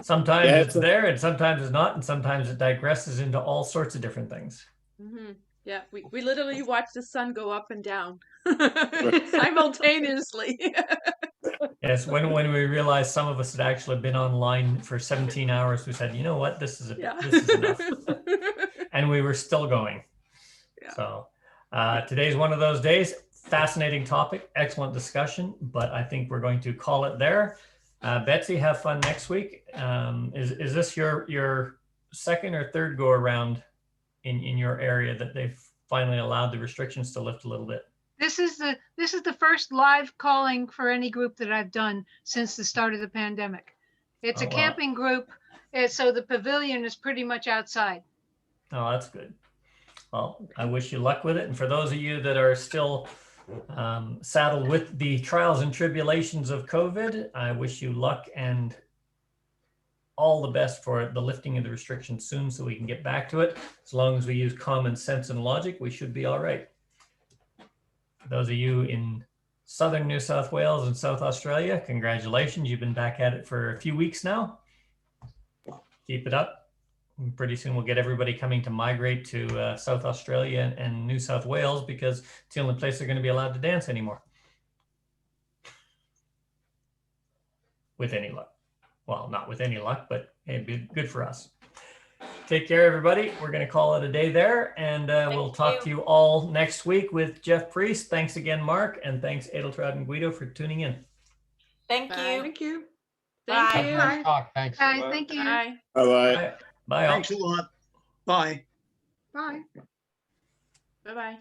Speaker 1: sometimes it's there and sometimes it's not. And sometimes it digresses into all sorts of different things.
Speaker 5: Mm-hmm. Yeah, we literally watch the sun go up and down simultaneously.
Speaker 1: Yes, when we realized some of us had actually been online for 17 hours, we said, you know what, this is enough. And we were still going. Yeah. So today's one of those days. Fascinating topic, excellent discussion, but I think we're going to call it there. Betsy, have fun next week. Is this your second or third go around in your area that they've finally allowed the restrictions to lift a little bit?
Speaker 8: This is the first live calling for any group that I've done since the start of the pandemic. It's a camping group, so the pavilion is pretty much outside.
Speaker 1: Oh, that's good. Well, I wish you luck with it. And for those of you that are still saddled with the trials and tribulations of COVID, I wish you luck and all the best for the lifting of the restrictions soon so we can get back to it. As long as we use common sense and logic, we should be all right. For those of you in southern New South Wales and South Australia, congratulations. You've been back at it for a few weeks now. Keep it up. And pretty soon we'll get everybody coming to migrate to South Australia and New South Wales because it's the only place they're going to be allowed to dance anymore. With any luck. Well, not with any luck, but it'd be good for us. Take care, everybody. We're going to call it a day there, and we'll talk to you all next week with Jeff Priest. Thanks again, Mark, and thanks, Edeltraud and Guido, for tuning in.
Speaker 5: Thank you.
Speaker 2: Thank you.
Speaker 5: Thank
Speaker 3: Have a
Speaker 5: you.
Speaker 3: nice talk. Thanks.
Speaker 8: Bye, thank you.
Speaker 5: Bye.
Speaker 13: Bye-bye.
Speaker 1: Bye all.
Speaker 14: Thanks a lot. Bye.
Speaker 2: Bye.
Speaker 5: Bye-bye.